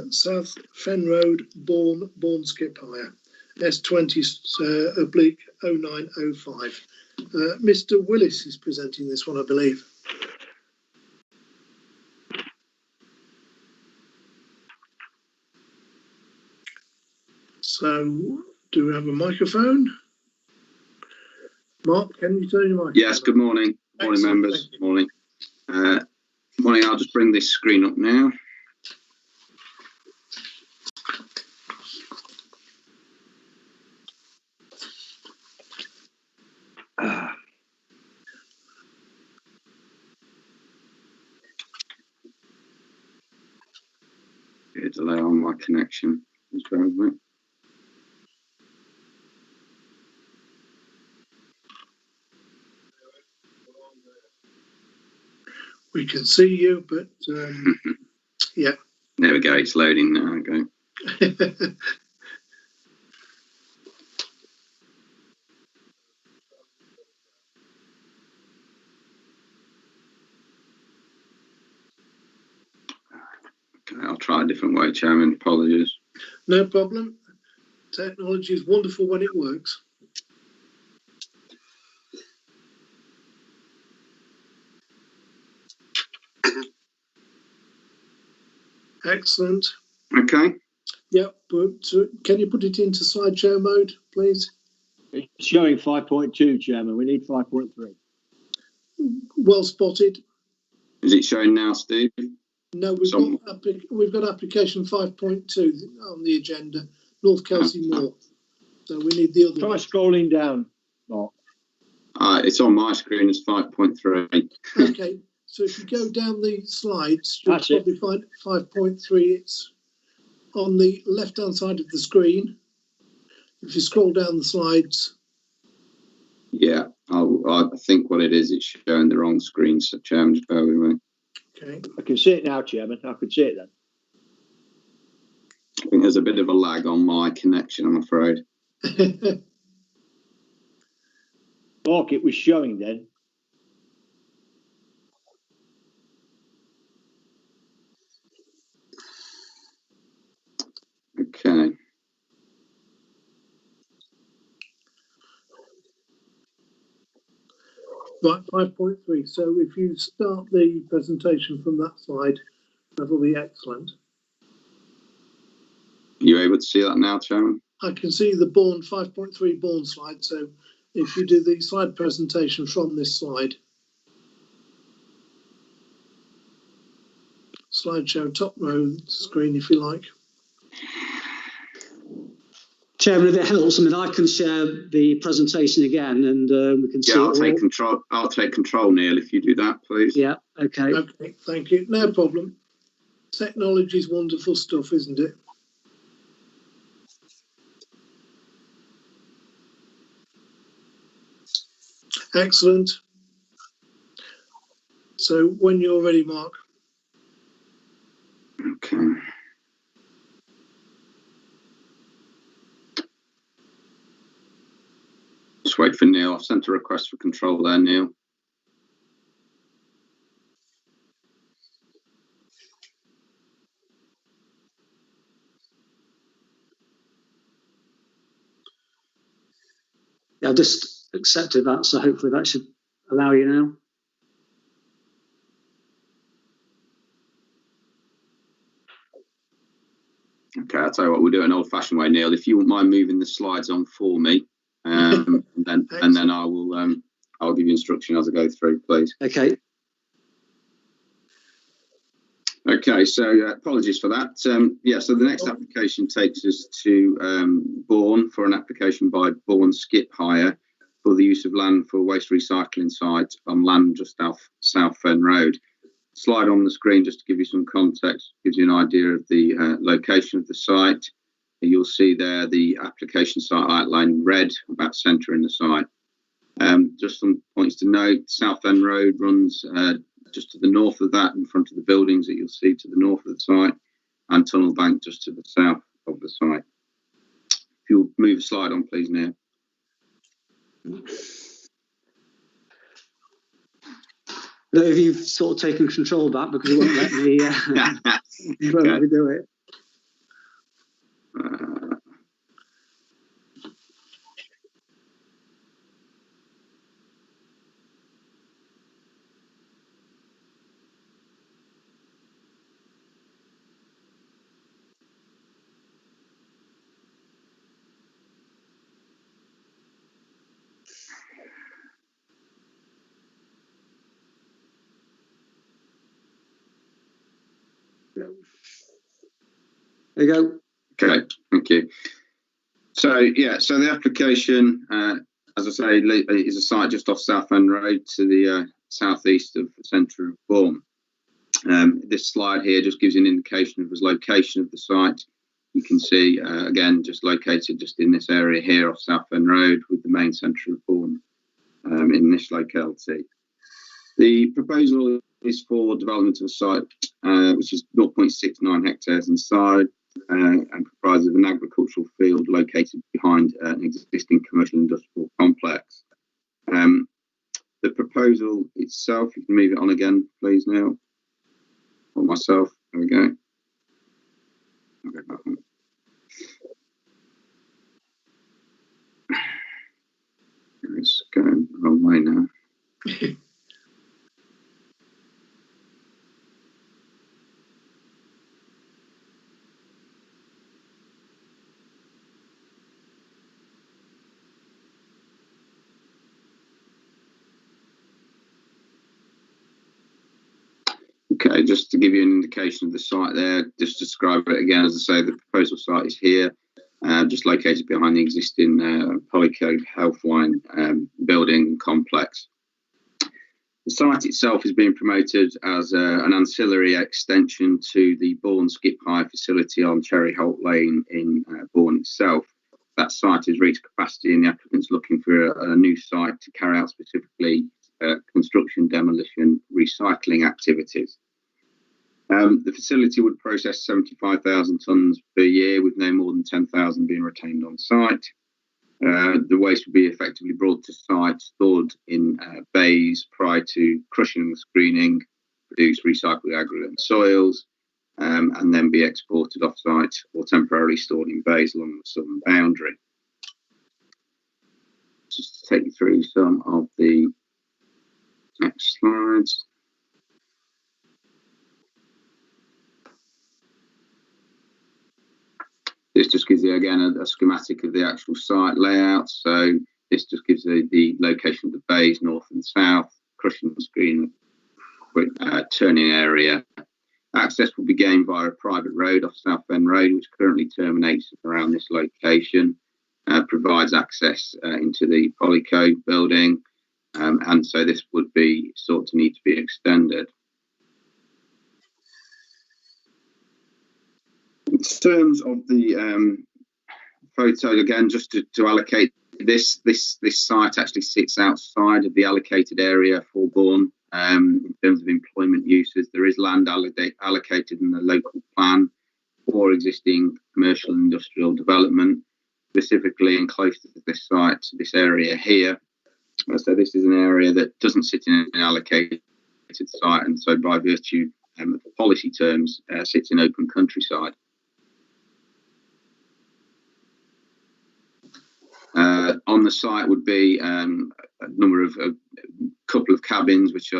South Fen Road, Bourne Skip Hire, S20/0905. Mr. Willis is presenting this one, I believe. So, do we have a microphone? Mark, can you turn your microphone? Yes, good morning. Morning, members. Morning. Morning, I'll just bring this screen up now. A delay on my connection. Just bear with me. We can see you, but yeah. There we go. It's loading now. Okay. Okay, I'll try a different way, Chairman. Apologies. No problem. Technology is wonderful when it works. Excellent. Okay. Yep, but can you put it into slideshow mode, please? It's showing 5.2, Chairman. We need 5.3. Well spotted. Is it showing now, Steve? No, we've got application 5.2 on the agenda, North Kelsey Moor. So we need the other. Try scrolling down, Mark. It's on my screen as 5.3. Okay, so if you go down the slides, you'll probably find 5.3. It's on the left-hand side of the screen. If you scroll down the slides. Yeah, I think what it is, it's showing the wrong screen, so Chairman, just bear with me. Okay. I can see it now, Chairman. I could see it then. I think there's a bit of a lag on my connection, I'm afraid. Mark, it was showing then. Okay. Right, 5.3. So if you start the presentation from that slide, that'll be excellent. Are you able to see that now, Chairman? I can see the Bourne 5.3 Bourne slide. So if you do the slide presentation from this slide, slideshow top row screen, if you like. Chairman, if it helps, I mean, I can share the presentation again, and we can see. Yeah, I'll take control, Neil, if you do that, please. Yeah. Okay. Okay. Thank you. No problem. Technology is wonderful stuff, isn't it? Excellent. So when you're ready, Mark. Okay. Just wait for Neil. I've sent a request for control there, Neil. Yeah, I've just accepted that, so hopefully that should allow you now. Okay, I'll tell you what, we'll do it an old-fashioned way, Neil. If you wouldn't mind moving the slides on for me, and then I will I'll give you instruction as I go through, please. Okay. Okay, so apologies for that. Yeah, so the next application takes us to Bourne for an application by Bourne Skip Hire for the use of land for waste recycling site on land just off South Fen Road. Slide on the screen just to give you some context, gives you an idea of the location of the site. You'll see there the application site outlined in red, about centre in the site. Just some points to note, South End Road runs just to the north of that, in front of the buildings that you'll see to the north of the site, and Tunnel Bank just to the south of the site. If you'll move the slide on, please, Neil. Though if you've sort of taken control back, because it won't let me, won't let me do it. There you go. Okay, thank you. So yeah, so the application, as I say, is a site just off Southend Road to the southeast of the centre of Bourne. This slide here just gives you an indication of the location of the site. You can see again, just located just in this area here off Southend Road, with the main centre of Bourne in this locality. The proposal is for development of a site which is 0.69 hectares inside and comprises of an agricultural field located behind an existing commercial industrial complex. The proposal itself, you can move it on again, please, now. Or myself, there we go. I'll go back on. It's going the wrong way now. Okay, just to give you an indication of the site there, just to describe it again, as I say, the proposal site is here, just located behind the existing Polycode Healthline building complex. The site itself is being promoted as an ancillary extension to the Bourne Skip Hire facility on Cherry Holt Lane in Bourne itself. That site has reached capacity and the applicant's looking for a new site to carry out specifically construction, demolition, recycling activities. The facility would process 75,000 tonnes per year, with no more than 10,000 being retained on site. The waste would be effectively brought to site, stored in bays prior to crushing and screening, produce recycled aggregate and soils, and then be exported off site or temporarily stored in bays along the southern boundary. Just to take you through some of the next slides. This just gives you again a schematic of the actual site layout. So this just gives the location of the bays north and south, crushing and screening, turning area. Access will be gained via a private road off Southend Road, which currently terminates around this location, provides access into the Polyco building, and so this would be sought to need to be extended. In terms of the photo, again, just to allocate this site actually sits outside of the allocated area for Bourne. In terms of employment uses, there is land allocated in the local plan for existing commercial and industrial development, specifically and close to this site, this area here. So this is an area that doesn't sit in an allocated site, and so by virtue of policy terms, sits in open countryside. On the site would be a number of a couple of cabins which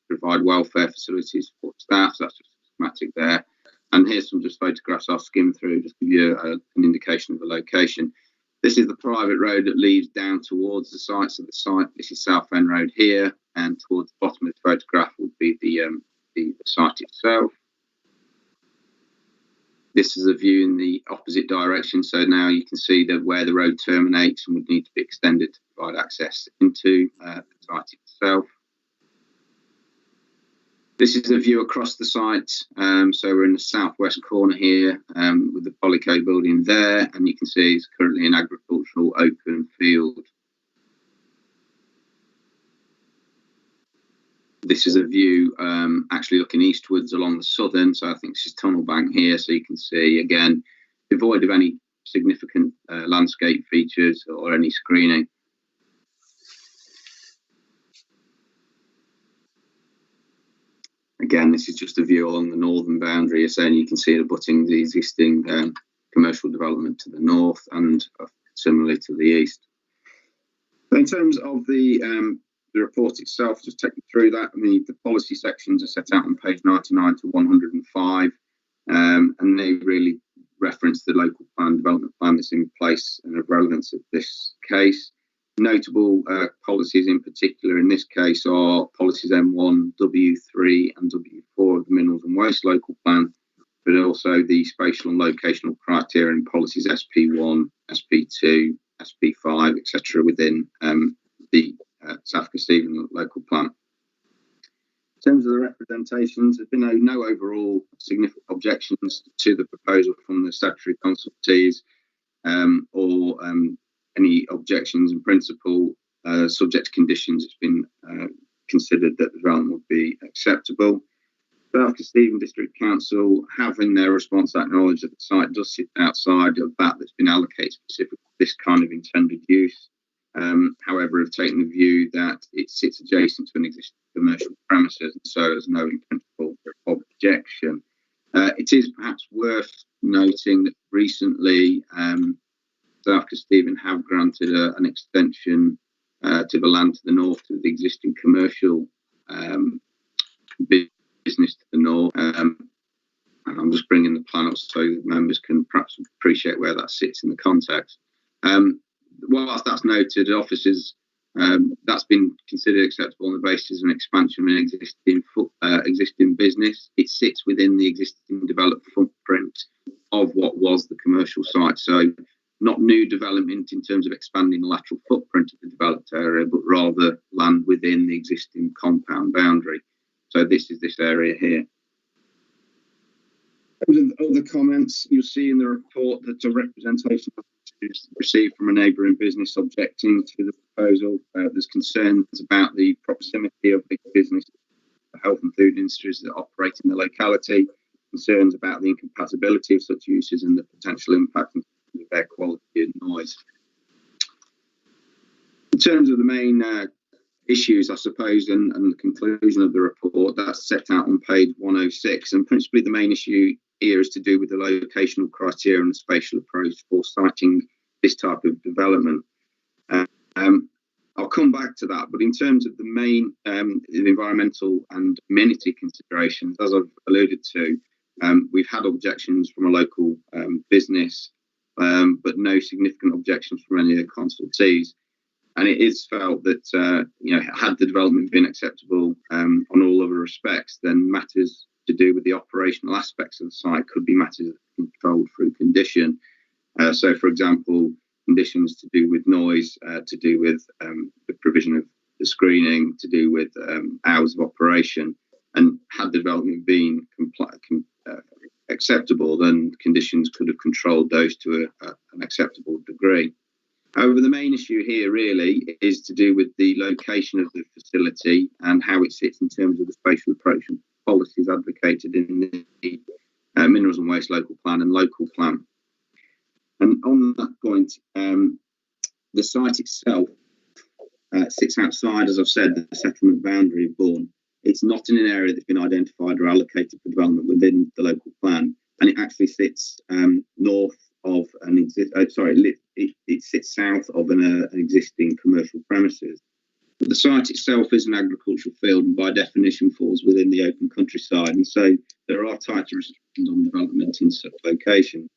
provide welfare facilities for staff. So that's just a schematic there. And here's some just photographs I'll skim through, just to give you an indication of the location. This is the private road that leads down towards the site. So the site, this is Southend Road here, and towards the bottom of the photograph would be the site itself. This is a view in the opposite direction, so now you can see where the road terminates and would need to be extended to provide access into the site itself. This is a view across the site, so we're in the southwest corner here with the Polyco building there, and you can see it's currently an agricultural open field. This is a view actually looking eastwards along the southern, so I think this is Tunnel Bank here, so you can see again, devoid of any significant landscape features or any screening. Again, this is just a view along the northern boundary, and you can see it abutting the existing commercial development to the north and similarly to the east. In terms of the report itself, just take you through that. I mean, the policy sections are set out on page 99 to 105, and they really reference the local plan, development plan that's in place and of relevance of this case. Notable policies in particular in this case are policies M1, W3 and W4 of the Minerals and Waste Local Plan, but also the spatial and locational criteria and policies SP1, SP2, SP5, etc. within the South Stephen local plan. In terms of the representations, there's been no overall significant objections to the proposal from the statutory consultees or any objections in principle. Subject to conditions, it's been considered that the development would be acceptable. South Stephen District Council have in their response acknowledged that the site does sit outside of that that's been allocated specifically for this kind of intended use. However, have taken the view that it sits adjacent to an existing commercial premises, and so there's no in principle objection. It is perhaps worth noting that recently South Stephen have granted an extension to the land to the north of the existing commercial business to the north. And I'm just bringing the plan up so that members can perhaps appreciate where that sits in the context. Whilst that's noted, offices that's been considered acceptable on the basis of an expansion of an existing business. It sits within the existing developed footprint of what was the commercial site. So not new development in terms of expanding the lateral footprint of the developed area, but rather land within the existing compound boundary. So this is this area here. Other comments, you'll see in the report that a representation is received from a neighbouring business objecting to the proposal. There's concerns about the proximity of the business, the health and food industries that operate in the locality, concerns about the incompatibility of such uses and the potential impact on air quality and noise. In terms of the main issues, I suppose, and the conclusion of the report, that's set out on page 106, and principally the main issue here is to do with the locational criteria and the spatial approach for siting this type of development. I'll come back to that, but in terms of the main the environmental and amenity considerations, as I've alluded to, we've had objections from a local business, but no significant objections from any of the consultees. And it is felt that had the development been acceptable on all other respects, then matters to do with the operational aspects of the site could be matters controlled through condition. So, for example, conditions to do with noise, to do with the provision of the screening, to do with hours of operation. And had the development been acceptable, then conditions could have controlled those to an acceptable degree. However, the main issue here really is to do with the location of the facility and how it sits in terms of the spatial approach and policies advocated in the Minerals and Waste Local Plan and Local Plan. And on that point, the site itself sits outside, as I've said, the settlement boundary of Bourne. It's not in an area that's been identified or allocated for development within the local plan, and it actually sits north of it sits south of an existing commercial premises. But the site itself is an agricultural field and by definition falls within the open countryside, and so there are tighter restrictions on development in such location.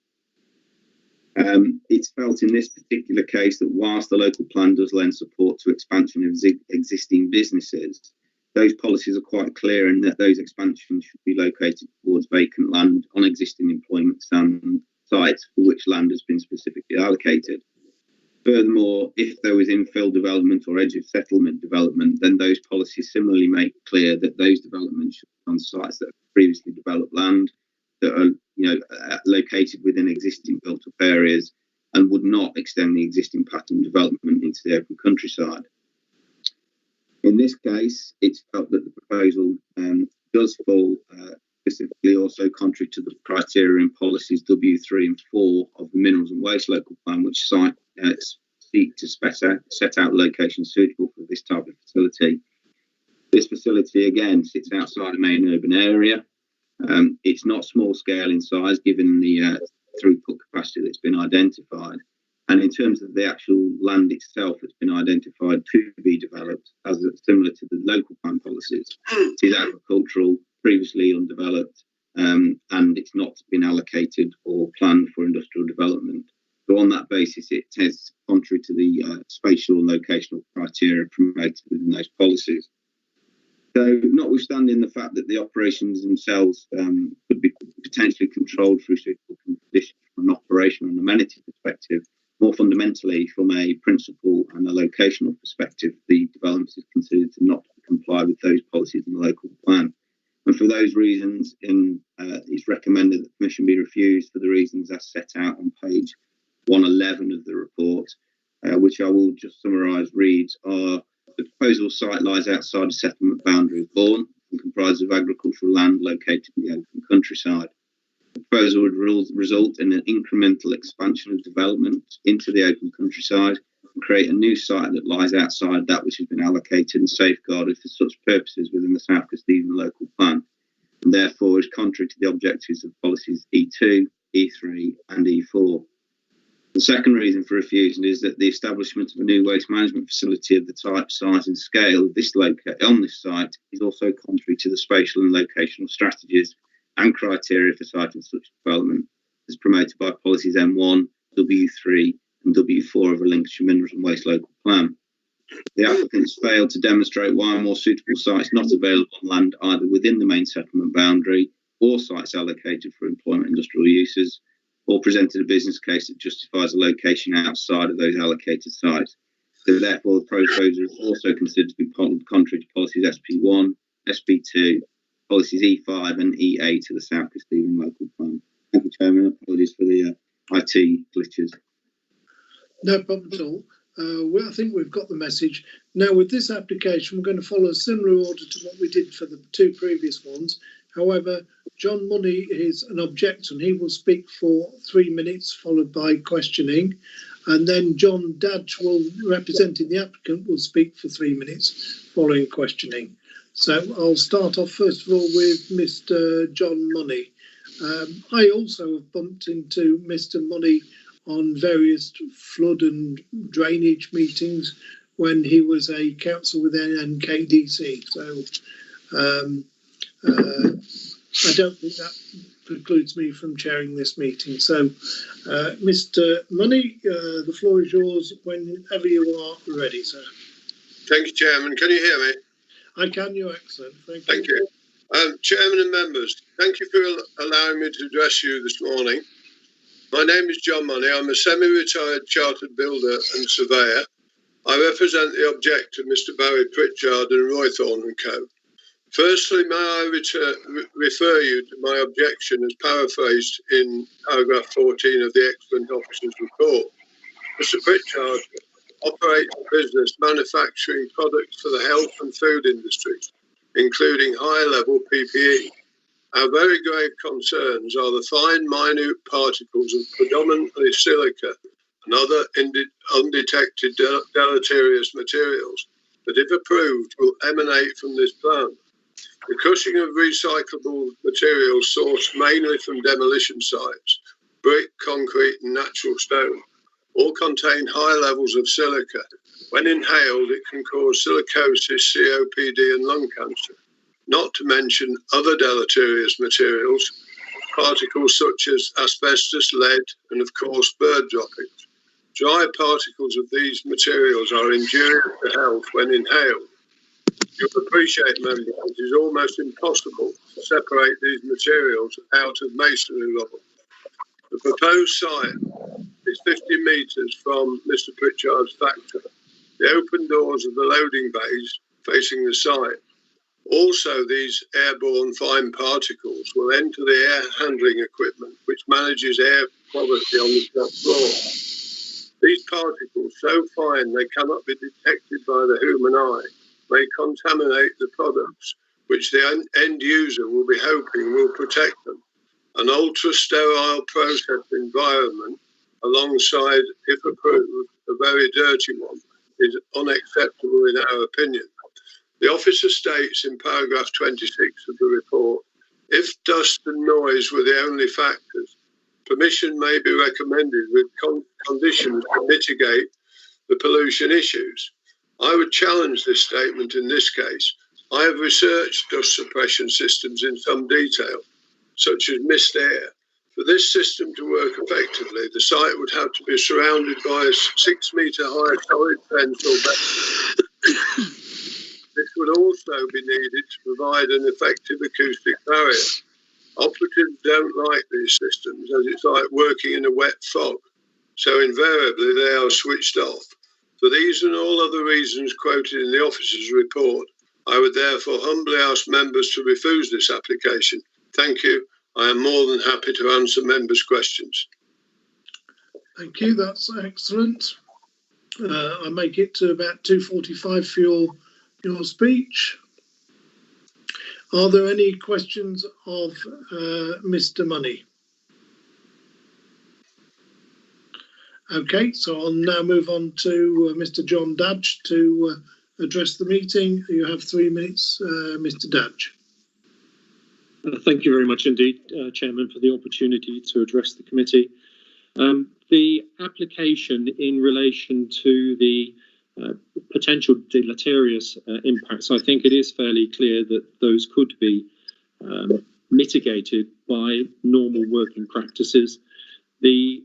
It's felt in this particular case that whilst the local plan does lend support to expansion of existing businesses, those policies are quite clear in that those expansions should be located towards vacant land on existing employment sites for which land has been specifically allocated. Furthermore, if there was infill development or edge of settlement development, then those policies similarly make clear that those developments should be on sites that have previously developed land, that are located within existing built-up areas and would not extend the existing pattern of development into the open countryside. In this case, it's felt that the proposal does fall specifically also contrary to the criteria and policies W3 and 4 of the Minerals and Waste Local Plan, which seek to set out locations suitable for this type of facility. This facility, again, sits outside a main urban area. It's not small scale in size, given the throughput capacity that's been identified. And in terms of the actual land itself that's been identified to be developed, as similar to the local plan policies, it is agricultural, previously undeveloped, and it's not been allocated or planned for industrial development. So on that basis, it is contrary to the spatial and locational criteria promoted within those policies. So, notwithstanding the fact that the operations themselves could be potentially controlled through suitable conditions from an operational and amenity perspective, more fundamentally, from a principle and a locational perspective, the development is considered to not comply with those policies in the local plan. And for those reasons, it's recommended that the permission be refused for the reasons as set out on page 111 of the report, which I will just summarise reads are: the proposal site lies outside the settlement boundary of Bourne and comprises of agricultural land located in the open countryside. The proposal would result in an incremental expansion of development into the open countryside and create a new site that lies outside that which has been allocated and safeguarded for such purposes within the South Kesteven local plan, and therefore is contrary to the objectives of policies E2, E3 and E4. The second reason for refusing is that the establishment of a new waste management facility of the type, size and scale of this on this site is also contrary to the spatial and locational strategies and criteria for site and such development as promoted by policies M1, W3 and W4 of the Lincolnshire Minerals and Waste Local Plan. The applicants failed to demonstrate why more suitable sites not available on land either within the main settlement boundary or sites allocated for employment industrial uses, or presented a business case that justifies a location outside of those allocated sites. So therefore, the proposal is also considered to be contrary to policies SP1, SP2, policies E5 and E8 of the South Kesteven local plan. Thank you, Chairman. Apologies for the IT glitches. No problem at all. Well, I think we've got the message. Now, with this application, we're going to follow a similar order to what we did for the two previous ones. However, John Money is an objector and he will speak for 3 minutes, followed by questioning. And then John Dadge, representing the applicant, will speak for 3 minutes, following questioning. So I'll start off first of all with Mr. John Money. I also have bumped into Mr. Money on various flood and drainage meetings when he was a councillor with NKDC. So I don't think that precludes me from chairing this meeting. So, Mr. Money, the floor is yours whenever you are ready, sir. Thank you, Chairman. Can you hear me? I can, you're excellent. Thank you. Chairman and members, thank you for allowing me to address you this morning. My name is John Money. I'm a semi-retired chartered builder and surveyor. I represent the objector, Mr. Barry Pritchard and Roythorne and Co. Firstly, may I refer you to my objection as paraphrased in paragraph 14 of the excellent officer's report. Mr. Pritchard operates a business manufacturing products for the health and food industries, including high-level PPE. Our very grave concerns are the fine, minute particles of predominantly silica and other undetected deleterious materials that, if approved, will emanate from this plant. The crushing of recyclable materials sourced mainly from demolition sites, brick, concrete and natural stone, all contain high levels of silica. When inhaled, it can cause silicosis, COPD and lung cancer, not to mention other deleterious materials, particles such as asbestos, lead and of course bird droppings. Dry particles of these materials are injurious to health when inhaled. You'll appreciate, members, it is almost impossible to separate these materials out of masonry rubble. The proposed site is 50 metres from Mr. Pritchard's factory. The open doors of the loading bays facing the site. Also, these airborne fine particles will enter the air handling equipment, which manages air quality on the top floor. These particles, so fine they cannot be detected by the human eye, may contaminate the products, which the end user will be hoping will protect them. An ultra-sterile process environment, alongside, if approved, a very dirty one, is unacceptable in our opinion. The officer states in paragraph 26 of the report, if dust and noise were the only factors, permission may be recommended with conditions to mitigate the pollution issues. I would challenge this statement in this case. I have researched dust suppression systems in some detail, such as mist air. For this system to work effectively, the site would have to be surrounded by a 6 metre high solid fence or barrier. This would also be needed to provide an effective acoustic barrier. Operatives don't like these systems as it's like working in a wet fog, so invariably they are switched off. For these and all other reasons quoted in the officer's report, I would therefore humbly ask members to refuse this application. Thank you. I am more than happy to answer members' questions. Thank you, that's excellent. I make it to about 2:45 for your speech. Are there any questions of Mr. Money? Okay, so I'll now move on to Mr. John Dadge to address the meeting. You have 3 minutes, Mr. Dadge. Thank you very much indeed, Chairman, for the opportunity to address the committee. The application in relation to the potential deleterious impacts, I think it is fairly clear that those could be mitigated by normal working practices. The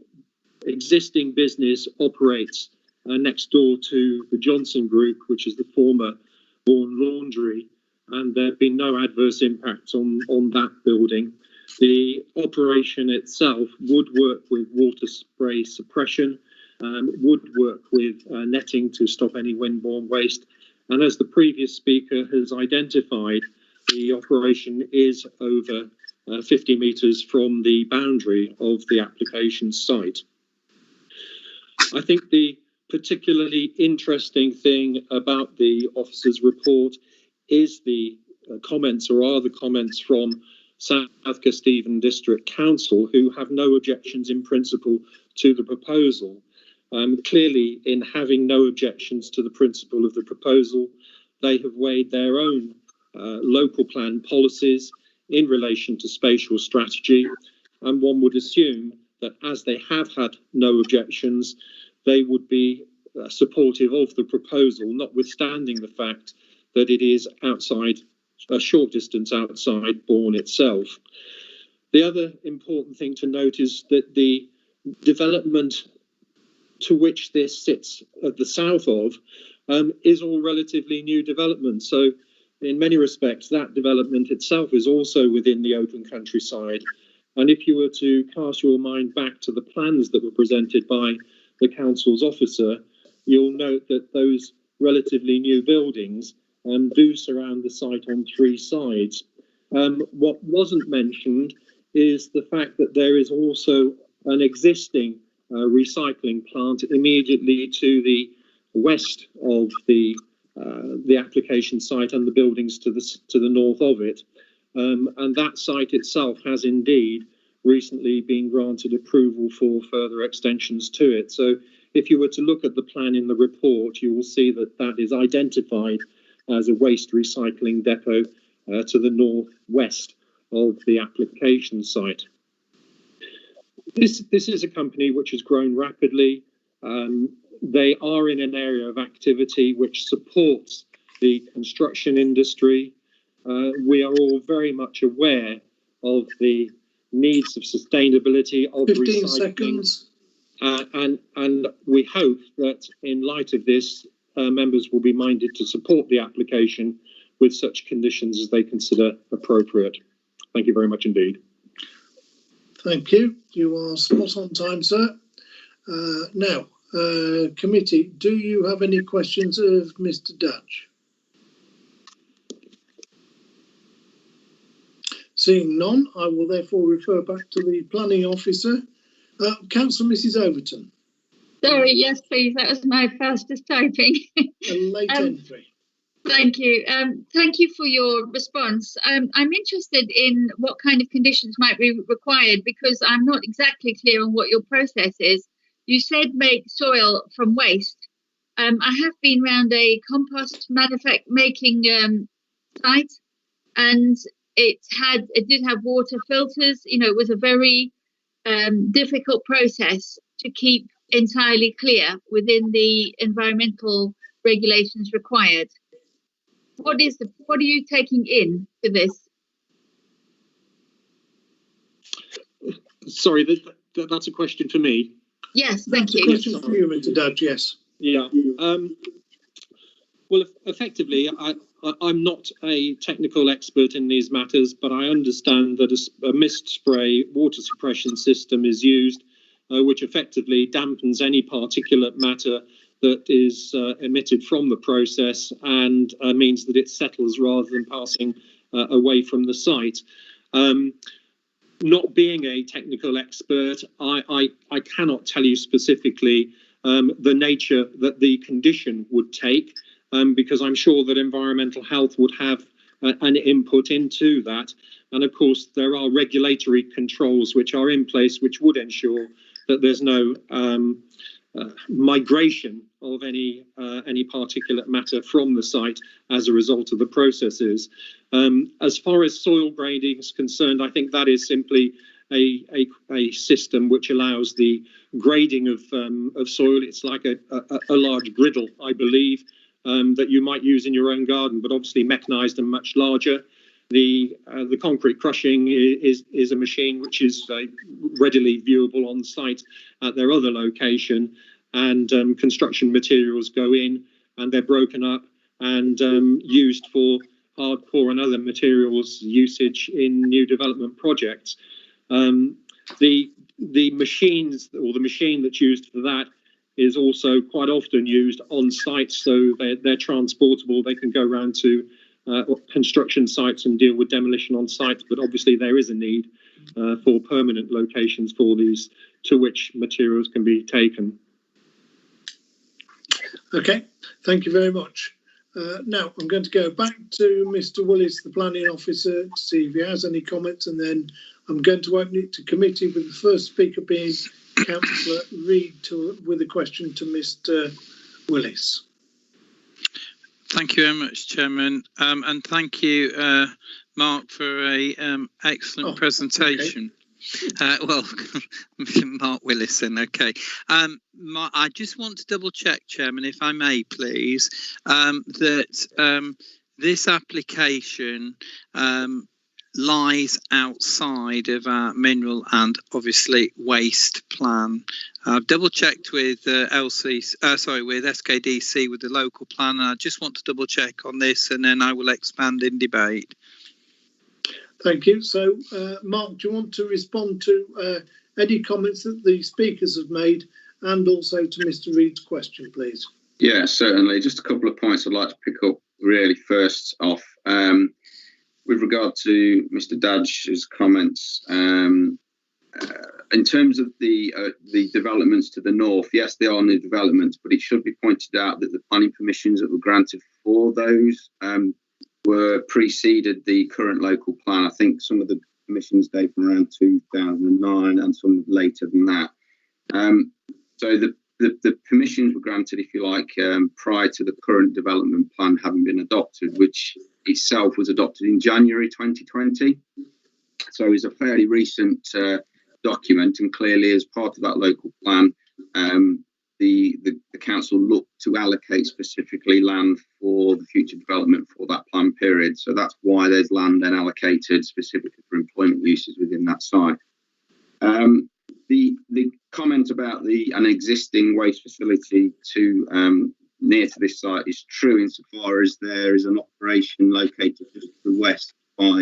existing business operates next door to the Johnson Group, which is the former Vaughan Laundry, and there have been no adverse impacts on that building. The operation itself would work with water spray suppression, would work with netting to stop any windborne waste. And as the previous speaker has identified, the operation is over 50 metres from the boundary of the application site. I think the particularly interesting thing about the officer's report is the comments, or are the comments from South Kesteven District Council, who have no objections in principle to the proposal. Clearly, in having no objections to the principle of the proposal, they have weighed their own local plan policies in relation to spatial strategy, and one would assume that as they have had no objections, they would be supportive of the proposal, notwithstanding the fact that it is outside, a short distance outside Bourne itself. The other important thing to note is that the development to which this sits at the south of is all relatively new development. So in many respects, that development itself is also within the open countryside. And if you were to cast your mind back to the plans that were presented by the council's officer, you'll note that those relatively new buildings do surround the site on 3 sides. What wasn't mentioned is the fact that there is also an existing recycling plant immediately to the west of the application site and the buildings to the north of it. And that site itself has indeed recently been granted approval for further extensions to it. So if you were to look at the plan in the report, you will see that that is identified as a waste recycling depot to the northwest of the application site. This is a company which has grown rapidly. They are in an area of activity which supports the construction industry. We are all very much aware of the needs of sustainability, of 15 recycling. seconds. And we hope that in light of this, members will be minded to support the application with such conditions as they consider appropriate. Thank you very much indeed. Thank you. You are spot on time, sir. Now, committee, do you have any questions of Mr. Dutch? Seeing none, I will therefore refer back to the planning officer. Councillor Mrs. Overton. Sorry, yes, please. That was my fastest typing. A late entry. Thank you. Thank you for your response. I'm interested in what kind of conditions might be required, because I'm not exactly clear on what your process is. You said make soil from waste. I have been around a compost making site, and it did have water filters. You know, it was a very difficult process to keep entirely clear within the environmental regulations required. What are you taking in for this? Sorry, that's a question for me. Yes, thank you. Question for you, Mr. Dudge, yes. Yeah. Well, effectively, I'm not a technical expert in these matters, but I understand that a mist spray water suppression system is used, which effectively dampens any particulate matter that is emitted from the process and means that it settles rather than passing away from the site. Not being a technical expert, I cannot tell you specifically the nature that the condition would take, because I'm sure that environmental health would have an input into that. And of course, there are regulatory controls which are in place which would ensure that there's no migration of any particulate matter from the site as a result of the processes. As far as soil grading is concerned, I think that is simply a system which allows the grading of soil. It's like a large griddle, I believe, that you might use in your own garden, but obviously mechanised and much larger. The concrete crushing is a machine which is readily viewable on site at their other location, and construction materials go in and they're broken up and used for hardcore and other materials usage in new development projects. The machines, or the machine that's used for that, is also quite often used on site, so they're transportable. They can go around to construction sites and deal with demolition on site, but obviously there is a need for permanent locations for these, to which materials can be taken. Okay, thank you very much. Now I'm going to go back to Mr. Willis, the planning officer, to see if he has any comments, and then I'm going to open it to committee, with the first speaker being Councillor Reid with a question to Mr. Willis. Thank you very much, Chairman, and thank you, Mark, for a excellent presentation. Okay. Well, Mark Willis, then, okay. I just want to double check, Chairman, if I may, please, that this application lies outside of our mineral and obviously waste plan. I've double checked with with SKDC, with the local plan, and I just want to double check on this, and then I will expand in debate. Thank you. So, Mark, do you want to respond to any comments that the speakers have made, and also to Mr. Reid's question, please? Yeah, certainly. Just a couple of points I'd like to pick up really first off. With regard to Mr. Dadge's comments, in terms of the developments to the north, yes, they are new developments, but it should be pointed out that the planning permissions that were granted for those were preceded the current local plan. I think some of the permissions date from around 2009 and some later than that. So the permissions were granted, if you like, prior to the current development plan having been adopted, which itself was adopted in January 2020. So it's a fairly recent document, and clearly as part of that local plan, the council looked to allocate specifically land for the future development for that plan period. So that's why there's land then allocated specifically for employment uses within that site. The comment about an existing waste facility near to this site is true insofar as there is an operation located just to the west by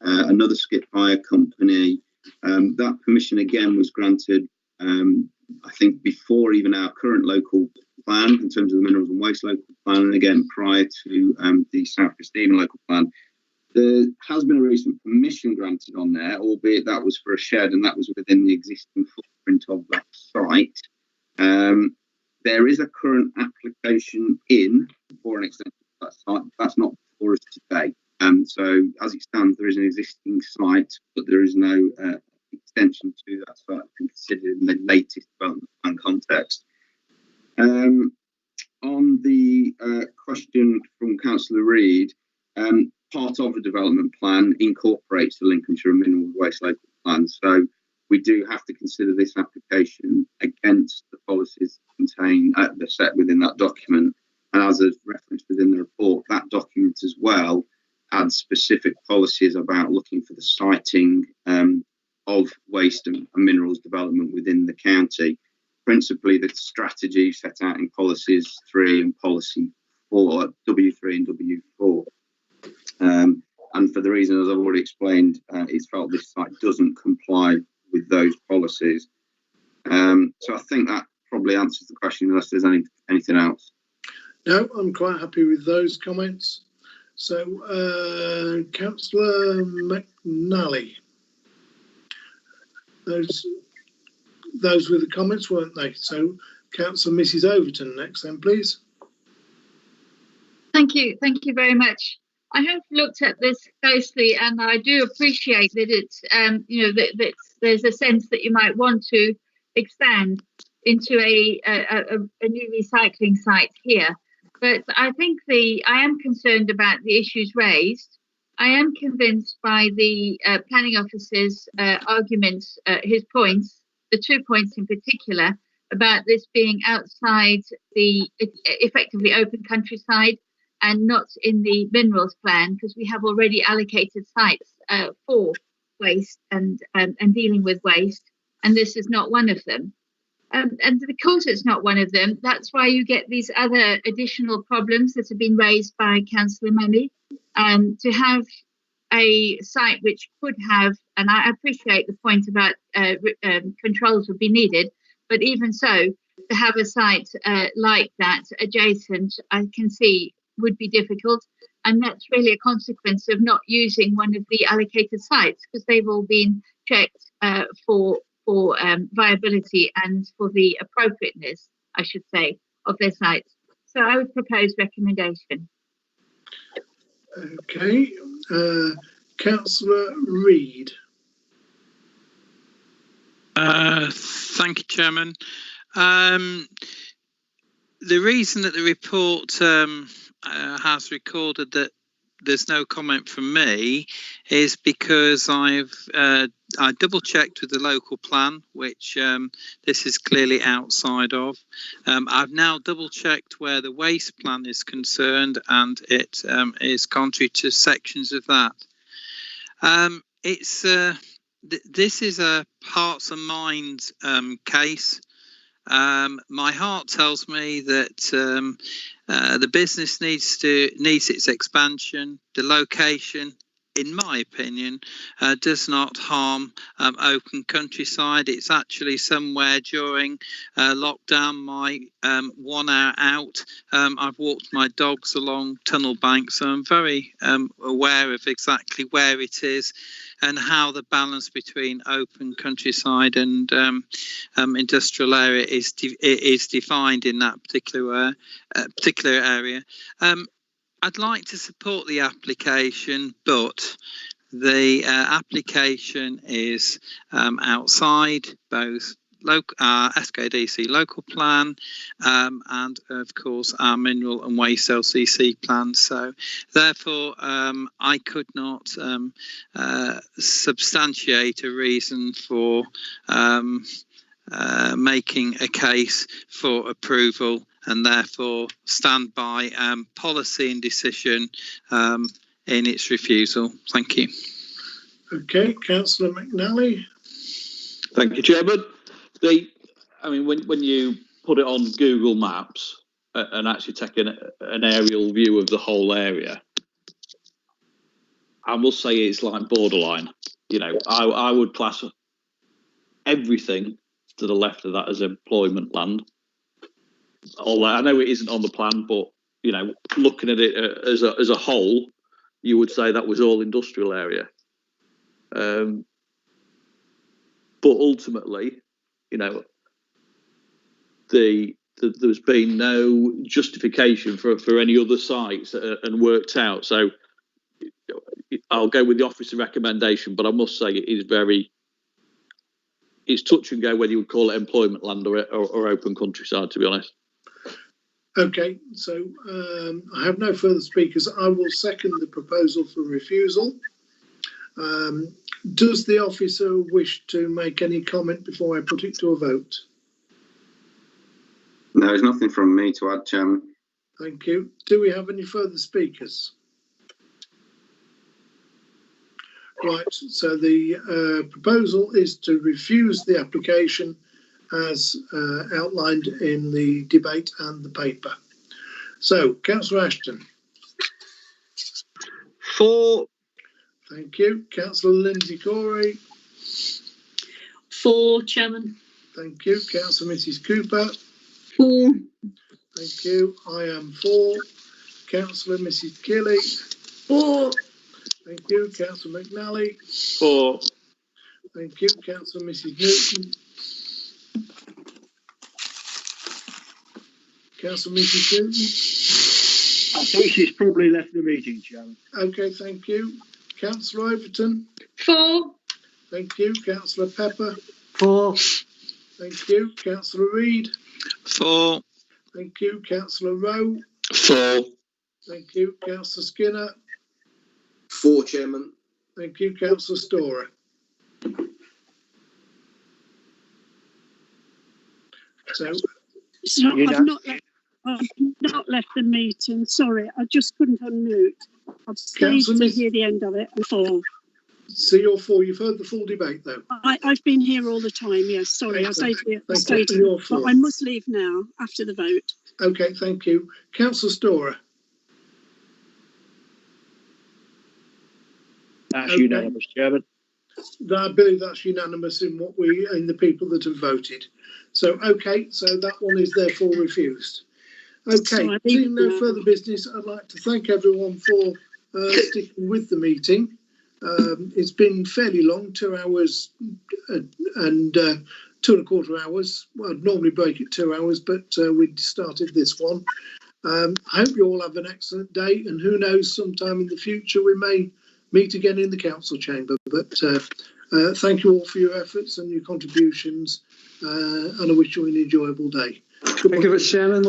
another skip hire company. That permission again was granted, I think, before even our current local plan in terms of the minerals and waste local plan, and again prior to the South Stephen local plan. There has been a recent permission granted on there, albeit that was for a shed, and that was within the existing footprint of that site. There is a current application in for an extension of that site. That's not for us today. So as it stands, there is an existing site, but there is no extension to that site considered in the latest development plan context. On the question from Councillor Reid, part of the development plan incorporates the Lincolnshire Mineral Waste Local Plan. So we do have to consider this application against the policies contained the set within that document. And as is referenced within the report, that document as well adds specific policies about looking for the siting of waste and minerals development within the county. Principally, the strategy set out in policies 3 and policy fall at W3 and W4. And for the reasons I've already explained, it's felt this site doesn't comply with those policies. So I think that probably answers the question, unless there's anything else. No, I'm quite happy with those comments. So, Councillor McNally, those were the comments, weren't they? So, Councillor Mrs. Overton next, then, please. Thank you very much. I have looked at this closely, and I do appreciate that it's, that there's a sense that you might want to expand into a new recycling site here. But I think I am concerned about the issues raised. I am convinced by the planning officer's arguments, his points, the 2 points in particular, about this being outside the effectively open countryside and not in the minerals plan, because we have already allocated sites for waste and dealing with waste, and this is not one of them. And because it's not one of them, that's why you get these other additional problems that have been raised by Councillor Money. To have a site which could have, and I appreciate the point about controls would be needed, but even so, to have a site like that adjacent, I can see would be difficult. And that's really a consequence of not using one of the allocated sites, because they've all been checked for viability and for the appropriateness, I should say, of their sites. So I would propose recommendation. Okay, Councillor Reid. Thank you, Chairman. The reason that the report has recorded that there's no comment from me is because I double checked with the local plan, which this is clearly outside of. I've now double checked where the waste plan is concerned, and it is contrary to sections of that. This is a hearts and minds case. My heart tells me that the business needs its expansion. The location, in my opinion, does not harm open countryside. It's actually somewhere during lockdown, my 1 hour out, I've walked my dogs along tunnel banks, so I'm very aware of exactly where it is and how the balance between open countryside and industrial area is defined in that particular area. I'd like to support the application, but the application is outside both SKDC local plan and of course our mineral and waste LCC plan. So therefore I could not substantiate a reason for making a case for approval, and therefore stand by policy and decision in its refusal. Thank you. Okay, Councillor McNally. Thank you, Chairman. When you put it on Google Maps and actually take an aerial view of the whole area, I must say it's like borderline. I would class everything to the left of that as employment land. Although I know it isn't on the plan, but looking at it as a whole, you would say that was all industrial area. But ultimately, there's been no justification for any other sites and worked out. So I'll go with the officer recommendation, but I must say it's touch and go whether you would call it employment land or open countryside, to be honest. Okay, so I have no further speakers. I will second the proposal for refusal. Does the officer wish to make any comment before I put it to a vote? No, there's nothing from me to add, Chairman. Thank you. Do we have any further speakers? Right, so the proposal is to refuse the application as outlined in the debate and the paper. So, Councillor Ashton. 4. Thank you. Councillor Lindsay Corey. 4, Chairman. Thank you. Councillor Mrs Cooper. 4. Thank you. I am 4. Councillor Mrs Kelly. 4. Thank you. Councillor McNally. 4. Thank you. Councillor Mrs Newton. Councillor Mrs Newton. I think she's probably left the meeting, Chairman. Okay, thank you. Councillor Overton. 4. Thank you. Councillor Pepper. 4. Thank you. Councillor Reid. 4. Thank you. Councillor Rowe. 4. Thank you. Councillor Skinner. 4, Chairman. Thank you. Councillor Storer. So, I've not left the meeting. Sorry, I just couldn't unmute. I've stayed Councillor to Miss- hear the end of it before. so you're 4. You've heard the full debate, though. I've been here all the time. Yes, sorry, I stayed here. I stayed you. You're here, for. but I must leave now after the vote. Okay, thank you. Councillor Storer. That's Okay. unanimous, Chairman. I believe that's unanimous in the people that have voted. So, okay, so that one is therefore refused. Okay, seeing no further business, I'd like to thank everyone for sticking with the meeting. It's been fairly long, 2 hours and 2¼ hours. Well, I'd normally break it 2 hours, but we started this one. I hope you all have an excellent day, and who knows, sometime in the future we may meet again in the council chamber. But thank you all for your efforts and your contributions, and I wish you an enjoyable day. Thank you, Chairman.